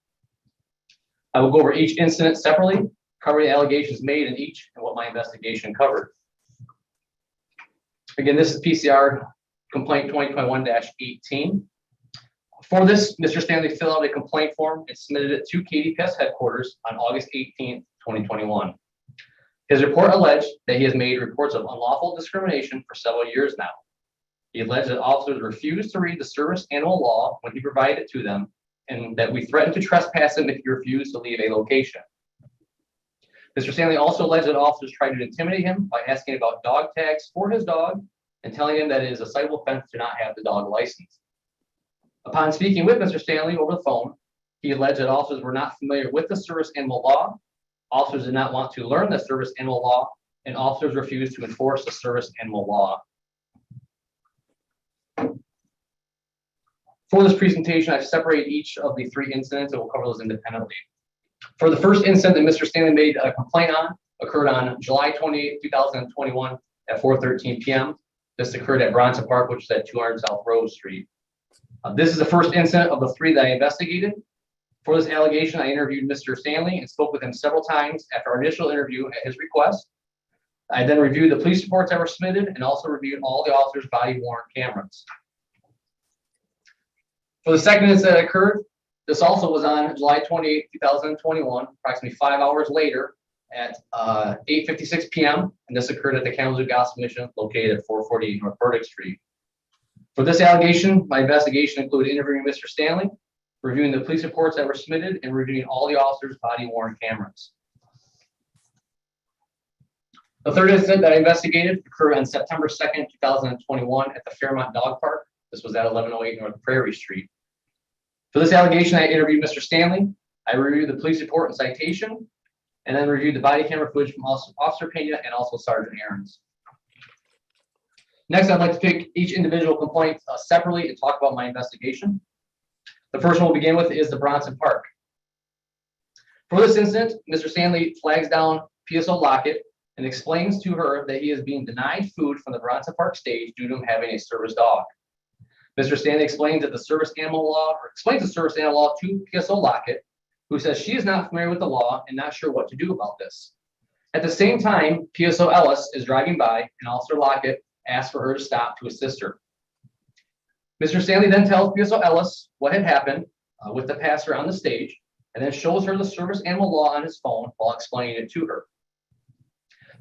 I will go over each incident separately, cover the allegations made in each and what my investigation covered. Again, this is PCR complaint 2021-18. For this, Mr. Stanley filled out a complaint form and submitted it to KDPS headquarters on August 18th, 2021. His report alleged that he has made reports of unlawful discrimination for several years now. He alleged that officers refused to read the service animal law when he provided it to them, and that we threatened to trespass him if he refused to leave a location. Mr. Stanley also alleged that officers tried to intimidate him by asking about dog tags for his dog and telling him that it is a citable offense to not have the dog license. Upon speaking with Mr. Stanley over the phone, he alleged that officers were not familiar with the service animal law, officers did not want to learn the service animal law, and officers refused to enforce the service animal law. For this presentation, I've separated each of the 3 incidents and we'll cover those independently. For the first incident that Mr. Stanley made a complaint on, occurred on July 28, 2021 at 4:13 p.m. This occurred at Bronson Park, which is at 200 South Rose Street. This is the first incident of the 3 that I investigated. For this allegation, I interviewed Mr. Stanley and spoke with him several times after our initial interview at his request. I then reviewed the police reports that were submitted and also reviewed all the officers' body worn cameras. For the second incident that occurred, this also was on July 28, 2021, approximately 5 hours later at 8:56 p.m. And this occurred at the Kalamazoo Gospel Mission located at 448 North Burdick Street. For this allegation, my investigation included interviewing Mr. Stanley, reviewing the police reports that were submitted, and reviewing all the officers' body worn cameras. The third incident that I investigated occurred on September 2nd, 2021 at the Fairmont Dog Park. This was at 1108 North Prairie Street. For this allegation, I interviewed Mr. Stanley. I reviewed the police report and citation, and then reviewed the body camera footage from Officer Pena and also Sergeant Aarons. Next, I'd like to pick each individual complaint separately and talk about my investigation. The first one we'll begin with is the Bronson Park. For this incident, Mr. Stanley flags down PSO Lockett and explains to her that he is being denied food from the Bronson Park stage due to him having a service dog. Mr. Stanley explains that the service animal law, or explains the service animal law to PSO Lockett, who says she is not familiar with the law and not sure what to do about this. At the same time, PSO Ellis is driving by and Officer Lockett asks for her to stop to assist her. Mr. Stanley then tells PSO Ellis what had happened with the passer on the stage, and then shows her the service animal law on his phone while explaining it to her.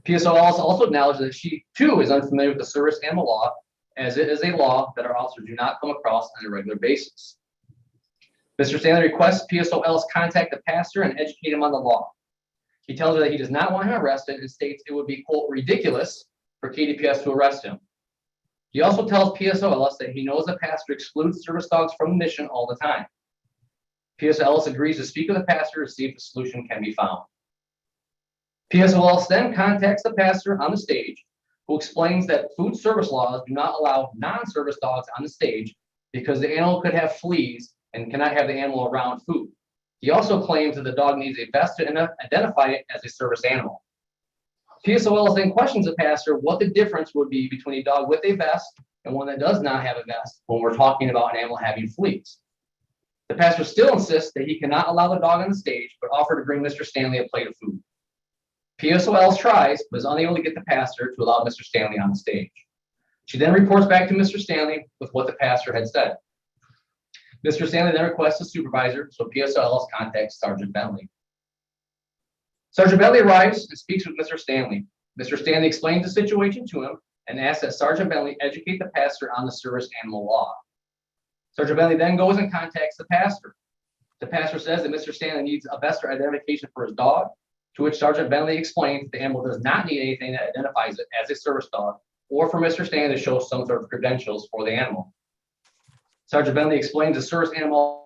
PSO Ellis also acknowledged that she too is unfamiliar with the service animal law, as it is a law that our officers do not come across on a regular basis. Mr. Stanley requests PSO Ellis contact the pastor and educate him on the law. He tells her that he does not want him arrested and states it would be, quote, ridiculous for KDPS to arrest him. He also tells PSO Ellis that he knows the pastor excludes service dogs from the mission all the time. PSO Ellis agrees to speak with the pastor to see if a solution can be found. PSO Ellis then contacts the pastor on the stage, who explains that food service laws do not allow non-service dogs on the stage because the animal could have fleas and cannot have the animal around food. He also claims that the dog needs a vest to identify it as a service animal. PSO Ellis then questions the pastor what the difference would be between a dog with a vest and one that does not have a vest when we're talking about an animal having fleas. The pastor still insists that he cannot allow the dog on the stage, but offered to bring Mr. Stanley a plate of food. PSO Ellis tries, but is unable to get the pastor to allow Mr. Stanley on the stage. She then reports back to Mr. Stanley with what the pastor had said. Mr. Stanley then requests a supervisor, so PSO Ellis contacts Sergeant Bentley. Sergeant Bentley arrives and speaks with Mr. Stanley. Mr. Stanley explains the situation to him and asks that Sergeant Bentley educate the pastor on the service animal law. Sergeant Bentley then goes and contacts the pastor. The pastor says that Mr. Stanley needs a vest or identification for his dog, to which Sergeant Bentley explains that the animal does not need anything that identifies it as a service dog, or for Mr. Stanley to show some sort of credentials for the animal. Sergeant Bentley explains the service animal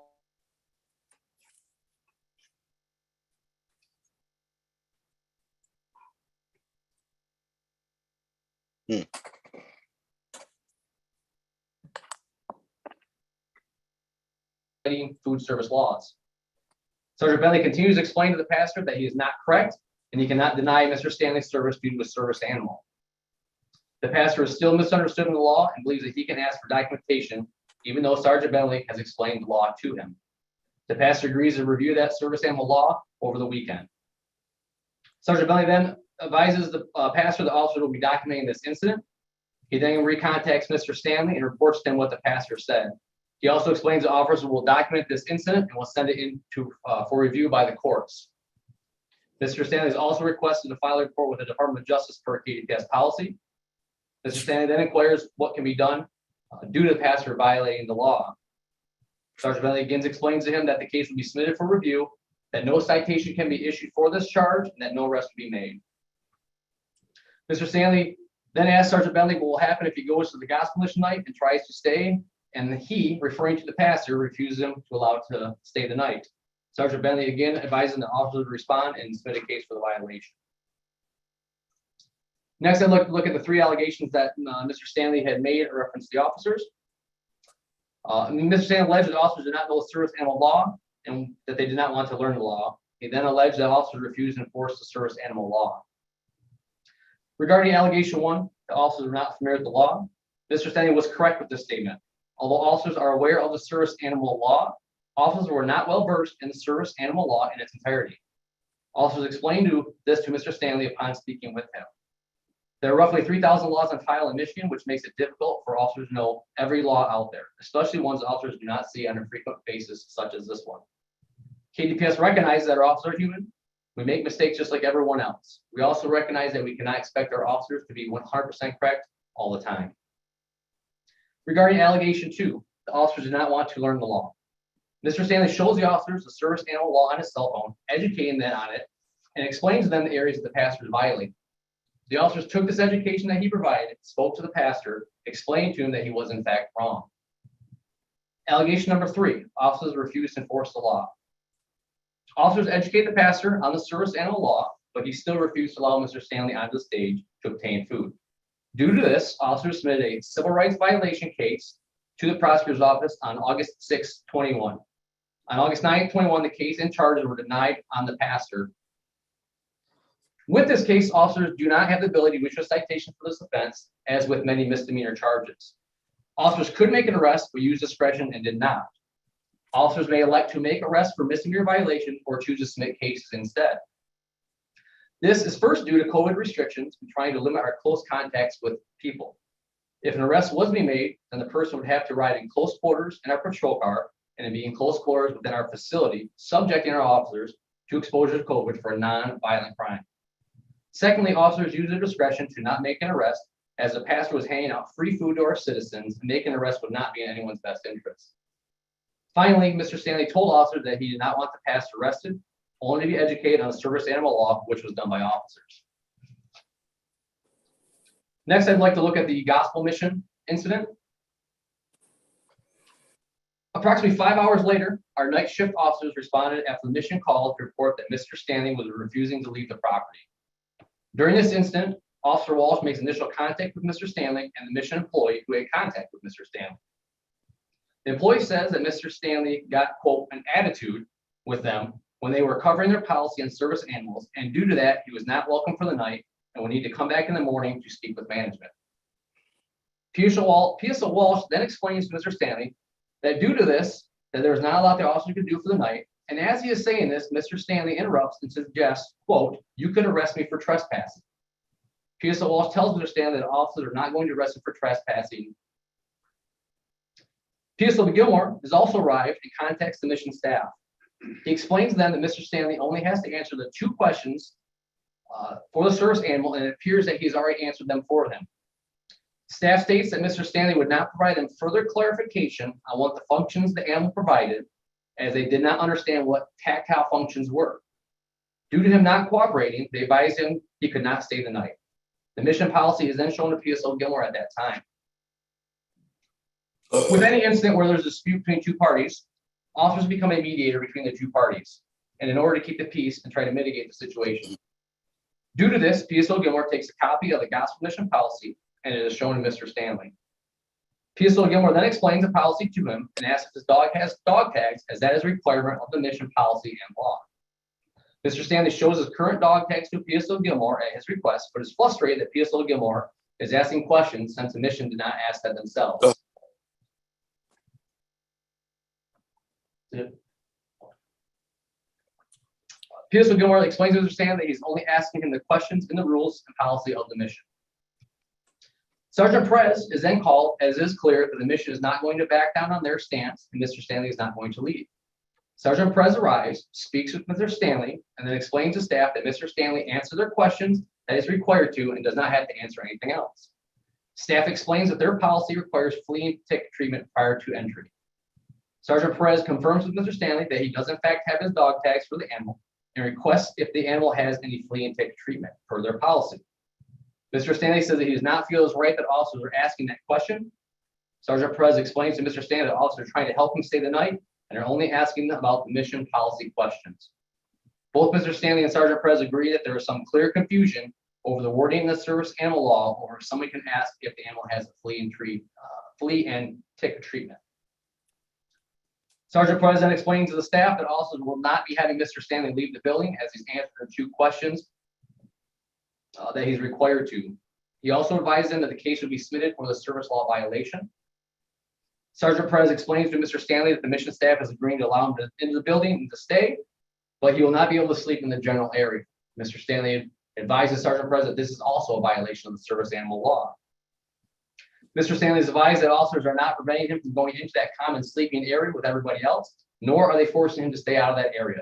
food service laws. Sergeant Bentley continues to explain to the pastor that he is not correct and he cannot deny Mr. Stanley's service due to a service animal. The pastor is still misunderstood in the law and believes that he can ask for documentation, even though Sergeant Bentley has explained the law to him. The pastor agrees to review that service animal law over the weekend. Sergeant Bentley then advises the pastor the officer will be documenting this incident. He then recontacts Mr. Stanley and reports to him what the pastor said. He also explains the officer will document this incident and will send it in for review by the courts. Mr. Stanley is also requested to file a report with the Department of Justice per KDPS policy. Mr. Stanley then inquires what can be done due to the pastor violating the law. Sergeant Bentley again explains to him that the case will be submitted for review, that no citation can be issued for this charge, and that no arrest will be made. Mr. Stanley then asks Sergeant Bentley what will happen if he goes to the gospel mission night and tries to stay, and he, referring to the pastor, refuses him to allow to stay the night. Sergeant Bentley again advises the officer to respond and submit a case for the violation. Next, I'd like to look at the three allegations that Mr. Stanley had made in reference to the officers. Mr. Stanley alleged that officers did not know the service animal law and that they did not want to learn the law. He then alleged that officers refused to enforce the service animal law. Regarding allegation one, the officers were not familiar with the law. Mr. Stanley was correct with this statement. Although officers are aware of the service animal law, officers were not well versed in the service animal law in its entirety. Officers explained this to Mr. Stanley upon speaking with him. There are roughly 3,000 laws on file in Michigan, which makes it difficult for officers to know every law out there, especially ones officers do not see on a frequent basis, such as this one. KDPS recognizes that our officers are human. We make mistakes just like everyone else. We also recognize that we cannot expect our officers to be 100% correct all the time. Regarding allegation 2, the officers do not want to learn the law. Mr. Stanley shows the officers the service animal law on his cell phone, educating them on it, and explains to them the areas that the pastors violate. The officers took this education that he provided, spoke to the pastor, explained to him that he was in fact wrong. Allegation number 3, officers refuse to enforce the law. Officers educate the pastor on the service animal law, but he still refused to allow Mr. Stanley onto the stage to obtain food. Due to this, officers submitted a civil rights violation case to the prosecutor's office on August 6, 21. On August 9, 21, the case and charges were denied on the pastor. With this case, officers do not have the ability to issue a citation for this offense, as with many misdemeanor charges. Officers could make an arrest, but used discretion and did not. Officers may elect to make arrests for misdemeanor violation or choose to submit cases instead. This is first due to COVID restrictions and trying to limit our close contacts with people. If an arrest was to be made, then the person would have to ride in close quarters in our patrol car and be in close quarters within our facility, subjecting our officers to exposure to COVID for a non-violent crime. Secondly, officers use their discretion to not make an arrest, as the pastor was handing out free food to our citizens, and making an arrest would not be in anyone's best interest. Finally, Mr. Stanley told officers that he did not want the pastor arrested, only to be educated on the service animal law, which was done by officers. Next, I'd like to look at the gospel mission incident. Approximately 5 hours later, our night shift officers responded after the mission called to report that Mr. Stanley was refusing to leave the property. During this incident, Officer Walsh makes initial contact with Mr. Stanley and the mission employee who had contact with Mr. Stanley. The employee says that Mr. Stanley got, quote, an attitude with them when they were covering their policy on service animals, and due to that, he was not welcome for the night and would need to come back in the morning to speak with management. PSO Walsh then explains to Mr. Stanley that due to this, that there is not a lot the officer could do for the night, and as he is saying this, Mr. Stanley interrupts and suggests, quote, you could arrest me for trespassing. PSO Walsh tells Mr. Stanley that officers are not going to arrest him for trespassing. PSO Gilmore has also arrived and contacts the mission staff. He explains to them that Mr. Stanley only has to answer the 2 questions for the service animal, and it appears that he's already answered them for them. Staff states that Mr. Stanley would not provide them further clarification on what the functions the animal provided, as they did not understand what tactile functions were. Due to him not cooperating, they advised him he could not stay the night. The mission policy is then shown to PSO Gilmore at that time. With any incident where there's a dispute between 2 parties, officers become a mediator between the 2 parties, and in order to keep the peace and try to mitigate the situation. Due to this, PSO Gilmore takes a copy of the gospel mission policy, and it is shown to Mr. Stanley. PSO Gilmore then explains the policy to him and asks if his dog has dog tags, as that is a requirement of the mission policy and law. Mr. Stanley shows his current dog tags to PSO Gilmore at his request, but is frustrated that PSO Gilmore is asking questions since the mission did not ask that themselves. PSO Gilmore explains to Mr. Stanley that he's only asking him the questions in the rules and policy of the mission. Sergeant Perez is then called, as it is clear that the mission is not going to back down on their stance, and Mr. Stanley is not going to leave. Sergeant Perez arrives, speaks with Mr. Stanley, and then explains to staff that Mr. Stanley answered their questions that is required to and does not have to answer anything else. Staff explains that their policy requires flea and tick treatment prior to entry. Sergeant Perez confirms with Mr. Stanley that he does in fact have his dog tags for the animal and requests if the animal has any flea and tick treatment per their policy. Mr. Stanley says that he does not feel it's right that officers are asking that question. Sergeant Perez explains to Mr. Stanley that officers are trying to help him stay the night and are only asking about the mission policy questions. Both Mr. Stanley and Sergeant Perez agree that there is some clear confusion over the wording in the service animal law, or if somebody can ask if the animal has a flea and tick treatment. Sergeant Perez then explains to the staff that officers will not be having Mr. Stanley leave the building, as he's answered the 2 questions that he's required to. He also advised them that the case would be submitted for the service law violation. Sergeant Perez explains to Mr. Stanley that the mission staff is agreeing to allow him into the building and to stay, but he will not be able to sleep in the general area. Mr. Stanley Advises Sergeant Present this is also a violation of the service animal law. Mr. Stanley is advised that officers are not preventing him from going into that common sleeping area with everybody else, nor are they forcing him to stay out of that area.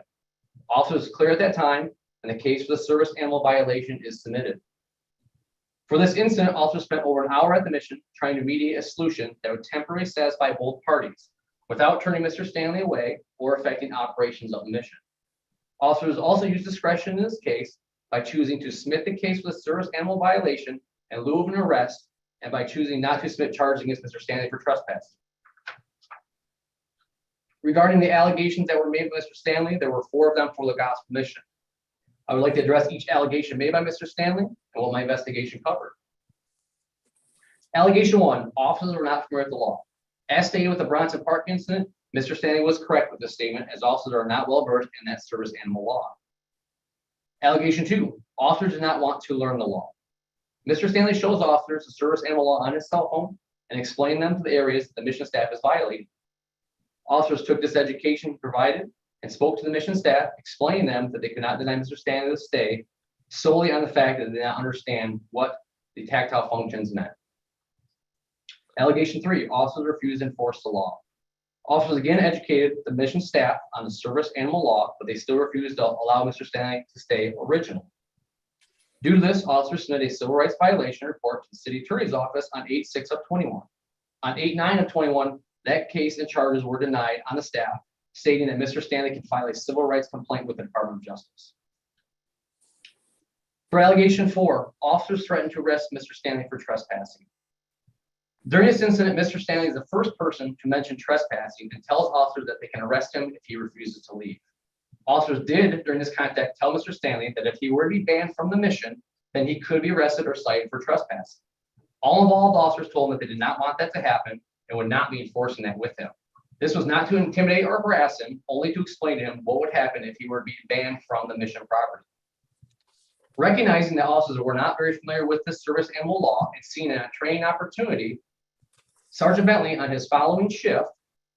Officers is clear at that time, and the case for the service animal violation is submitted. For this incident, officers spent over an hour at the mission trying to mediate a solution that would temporarily satisfy both parties without turning Mr. Stanley away or affecting operations of the mission. Officers also used discretion in this case by choosing to submit the case for the service animal violation in lieu of an arrest, and by choosing not to submit charges against Mr. Stanley for trespassing. Regarding the allegations that were made by Mr. Stanley, there were 4 of them for the gospel mission. I would like to address each allegation made by Mr. Stanley and what my investigation covered. Allegation 1, officers were not familiar with the law. As stated with the Bronson Park incident, Mr. Stanley was correct with this statement, as officers are not well versed in that service animal law. Allegation 2, officers did not want to learn the law. Mr. Stanley shows officers the service animal law on his cell phone and explained them to the areas the mission staff is violating. Officers took this education provided and spoke to the mission staff, explaining them that they could not deny Mr. Stanley the stay solely on the fact that they did not understand what the tactile functions meant. Allegation 3, officers refused to enforce the law. Officers again educated the mission staff on the service animal law, but they still refused to allow Mr. Stanley to stay original. Due to this, officers submitted a civil rights violation report to the city attorney's office on 8/6 of 21. On 8/9 of 21, that case and charges were denied on the staff, stating that Mr. Stanley can file a civil rights complaint with the Department of Justice. For allegation 4, officers threatened to arrest Mr. Stanley for trespassing. During this incident, Mr. Stanley is the first person to mention trespassing and tells officers that they can arrest him if he refuses to leave. Officers did, during this contact, tell Mr. Stanley that if he were to be banned from the mission, then he could be arrested or cited for trespassing. All involved officers told him that they did not want that to happen and would not be enforcing that with him. This was not to intimidate or harass him, only to explain to him what would happen if he were to be banned from the mission property. Recognizing that officers were not very familiar with this service animal law and seeing a training opportunity, Sergeant Bentley, on his following shift,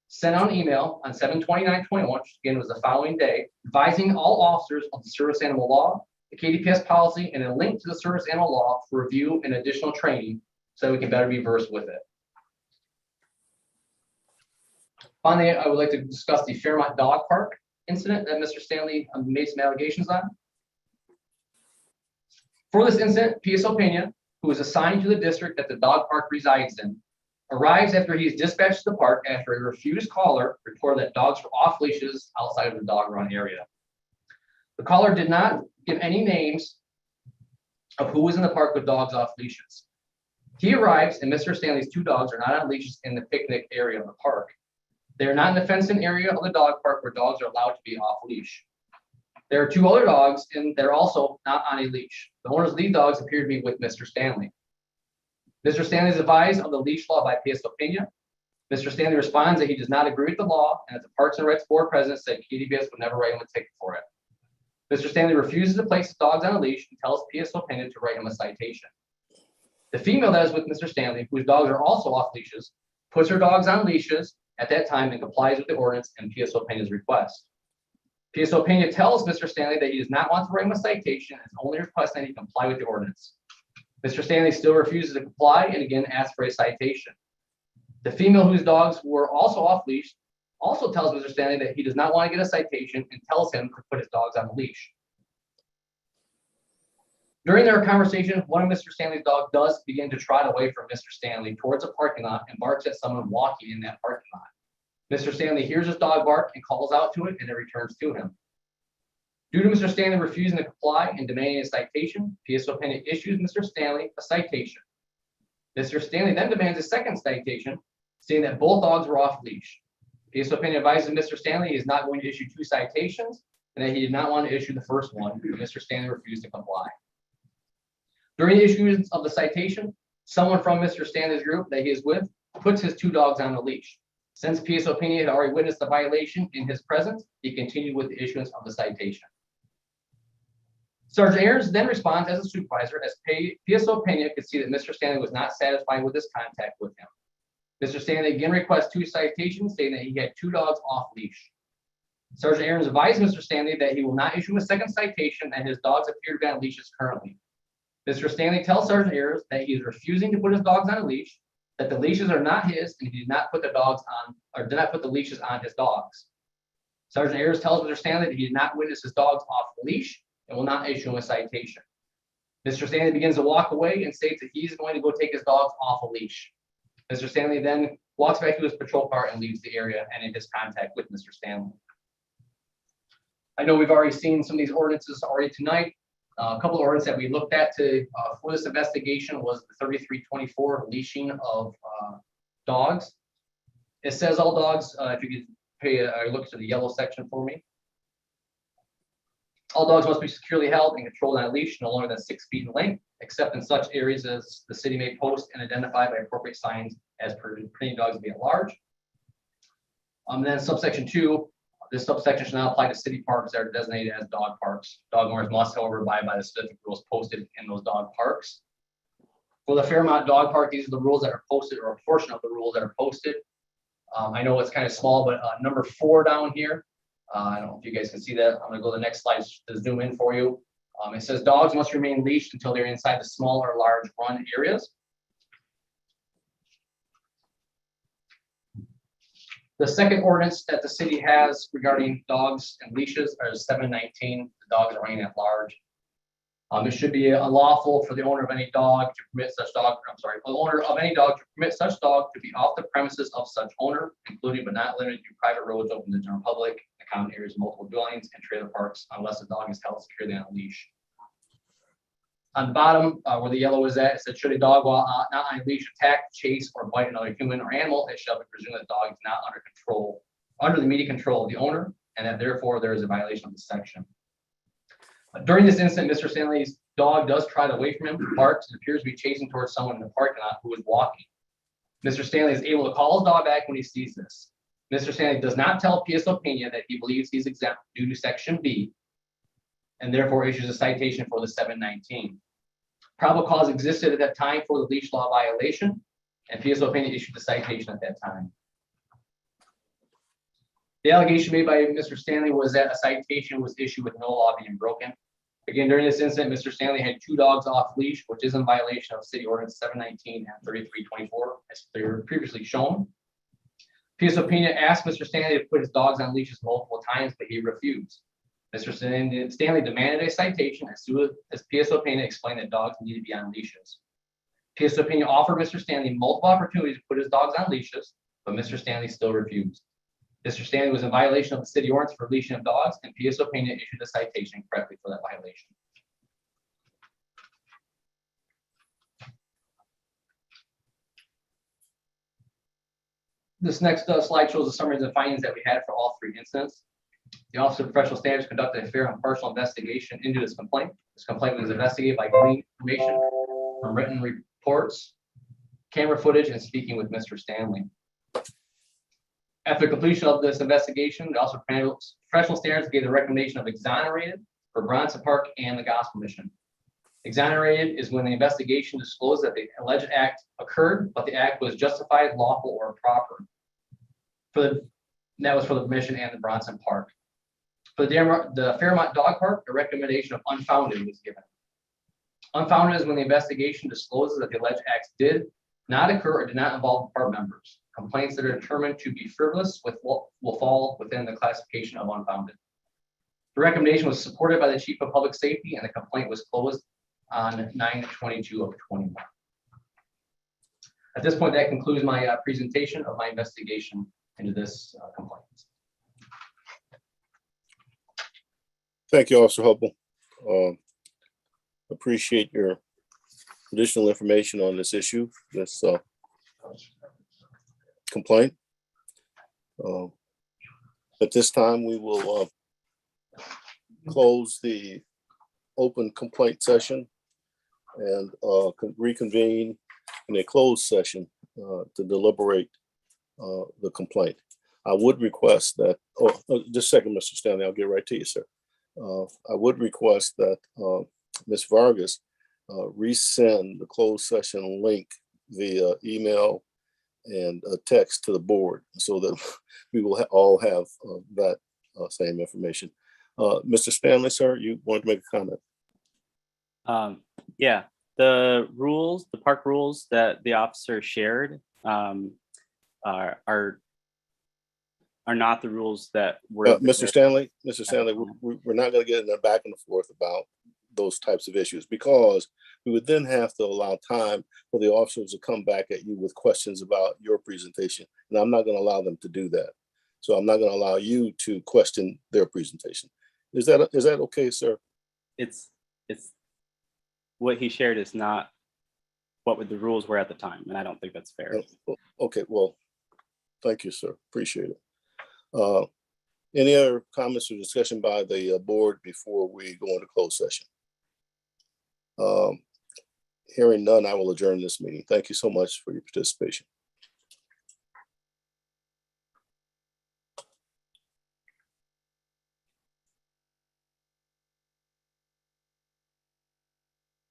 sent out an email on 7/29/21, which again was the following day, advising all officers of the service animal law, the KDPS policy, and a link to the service animal law for review and additional training so that we can better be versed with it. Finally, I would like to discuss the Fairmont Dog Park incident that Mr. Stanley made some allegations on. For this incident, PSO Pena, who is assigned to the district that the dog park resides in, arrives after he is dispatched to the park after a refused caller reported that dogs were off leashes outside of the dog run area. The caller did not give any names of who was in the park with dogs off leashes. He arrives and Mr. Stanley's 2 dogs are not on leashes in the picnic area of the park. They are not in the fenced-in area of the dog park where dogs are allowed to be off leash. There are 2 other dogs and they're also not on a leash. The owners of these dogs appear to be with Mr. Stanley. Mr. Stanley is advised of the leash law by PSO Pena. Mr. Stanley responds that he does not agree with the law and that the Parks and Recs Board president said KDPS would never write him a ticket for it. Mr. Stanley refuses to place his dogs on a leash and tells PSO Pena to write him a citation. The female that is with Mr. Stanley, whose dogs are also off leashes, puts her dogs on leashes at that time and complies with the ordinance and PSO Pena's request. PSO Pena tells Mr. Stanley that he does not want to write him a citation and is only requesting that he comply with the ordinance. Mr. Stanley still refuses to comply and again asks for a citation. The female whose dogs were also off leash also tells Mr. Stanley that he does not want to get a citation and tells him to put his dogs on the leash. During their conversation, one of Mr. Stanley's dogs does begin to trot away from Mr. Stanley towards a parking lot and barks at someone walking in that parking lot. Mr. Stanley hears his dog bark and calls out to it and it returns to him. Due to Mr. Stanley refusing to comply and demanding a citation, PSO Pena issues Mr. Stanley a citation. Mr. Stanley then demands a second citation, saying that both dogs were off leash. PSO Pena advises Mr. Stanley he is not going to issue 2 citations and that he did not want to issue the first one, but Mr. Stanley refused to comply. During the issuance of the citation, someone from Mr. Stanley's group that he is with puts his 2 dogs on the leash. Since PSO Pena had already witnessed the violation in his presence, he continued with the issuance of the citation. Sergeant Ayers then responds as a supervisor as PSO Pena could see that Mr. Stanley was not satisfied with his contact with him. Mr. Stanley again requests 2 citations, stating that he had 2 dogs off leash. Sergeant Aaron's advised Mr. Stanley that he will not issue a second citation and his dogs appear to be on leashes currently. Mr. Stanley tells Sergeant Ayers that he is refusing to put his dogs on a leash, that the leashes are not his, and he did not put the dogs on, or did not put the leashes on his dogs. Sergeant Ayers tells Mr. Stanley that he did not witness his dogs off the leash and will not issue him a citation. Mr. Stanley begins to walk away and states that he's going to go take his dogs off a leash. Mr. Stanley then walks back to his patrol car and leaves the area and in his contact with Mr. Stanley. I know we've already seen some of these ordinances already tonight. A couple of ordinances that we looked at for this investigation was the 3324 leashing of dogs. It says all dogs, if you could pay a look to the yellow section for me. All dogs must be securely held and controlled on a leash no longer than 6 feet in length, except in such areas as the city may post and identify by appropriate signs as permitting dogs to be at large. Then subsection 2, this subsection should not apply to city parks that are designated as dog parks. Dog owners must, however, abide by the specific rules posted in those dog parks. For the Fairmont Dog Park, these are the rules that are posted, or a portion of the rules that are posted. I know it's kind of small, but number 4 down here, I don't know if you guys can see that. I'm going to go to the next slide to zoom in for you. It says dogs must remain leashed until they're inside the small or large run areas. The second ordinance that the city has regarding dogs and leashes are 719. The dogs are running at large. It should be unlawful for the owner of any dog to permit such dog. The owner of any dog to permit such dog to be off the premises of such owner, including but not limited to private roads open to the general public, the common areas, multiple dwellings, and trailer parks, unless the dog is held securely on a leash. On the bottom, where the yellow is at, it said, should a dog while not on a leash attack, chase, or bite another human or animal, it shall be presumed that the dog is not under the immediate control of the owner, and that therefore there is a violation of this section. During this incident, Mr. Stanley's dog does trot away from him, barks, and appears to be chasing towards someone in the parking lot who is walking. Mr. Stanley is able to call his dog back when he sees this. Mr. Stanley does not tell PSO Pena that he believes he's exempt due to Section B, and therefore issues a citation for the 719. Probable cause existed at that time for the leash law violation, and PSO Pena issued the citation at that time. The allegation made by Mr. Stanley was that a citation was issued with no law being broken. Again, during this incident, Mr. Stanley had 2 dogs off leash, which is in violation of City Ordinance 719 and 3324, as they were previously shown. PSO Pena asked Mr. Stanley to put his dogs on leashes multiple times, but he refused. Mr. Stanley demanded a citation as soon as PSO Pena explained that dogs need to be on leashes. PSO Pena offered Mr. Stanley multiple opportunities to put his dogs on leashes, but Mr. Stanley still refused. Mr. Stanley was in violation of the city ordinance for leashing of dogs, and PSO Pena issued a citation correctly for that violation. This next slide shows a summary of the findings that we had for all 3 incidents. The Office of Professional Standards conducted a fair and impartial investigation into this complaint. This complaint was investigated by gleaning information from written reports, camera footage, and speaking with Mr. Stanley. After completion of this investigation, the Office of Professional Standards gave the recommendation of exonerated for Bronson Park and the Gospel Mission. Exonerated is when the investigation disclosed that the alleged act occurred, but the act was justified, lawful, or proper. That was for the mission and the Bronson Park. For the Fairmont Dog Park, a recommendation of unfounded was given. Unfounded is when the investigation discloses that the alleged acts did not occur or did not involve park members. Complaints that are determined to be frivolous will fall within the classification of unfounded. The recommendation was supported by the Chief of Public Safety, and the complaint was closed on 9/22 of 21. At this point, that concludes my presentation of my investigation into this complaint. Thank you, Officer Hubble. Appreciate your additional information on this issue, this complaint. At this time, we will close the open complaint session and reconvene in a closed session to deliberate the complaint. I would request that, just a second, Mr. Stanley, I'll get right to you, sir. I would request that Ms. Vargas resend the closed session link via email and a text to the board so that we will all have that same information. Mr. Stanley, sir, you wanted to make a comment? Yeah, the rules, the park rules that the officer shared are not the rules that were. Mr. Stanley, we're not going to get in the back and forth about those types of issues, because we would then have to allow time for the officers to come back at you with questions about your presentation. And I'm not going to allow them to do that. So I'm not going to allow you to question their presentation. Is that okay, sir? It's what he shared is not what the rules were at the time, and I don't think that's fair. Okay, well, thank you, sir. Appreciate it. Any other comments or discussion by the board before we go into closed session? Hearing none, I will adjourn this meeting. Thank you so much for your participation.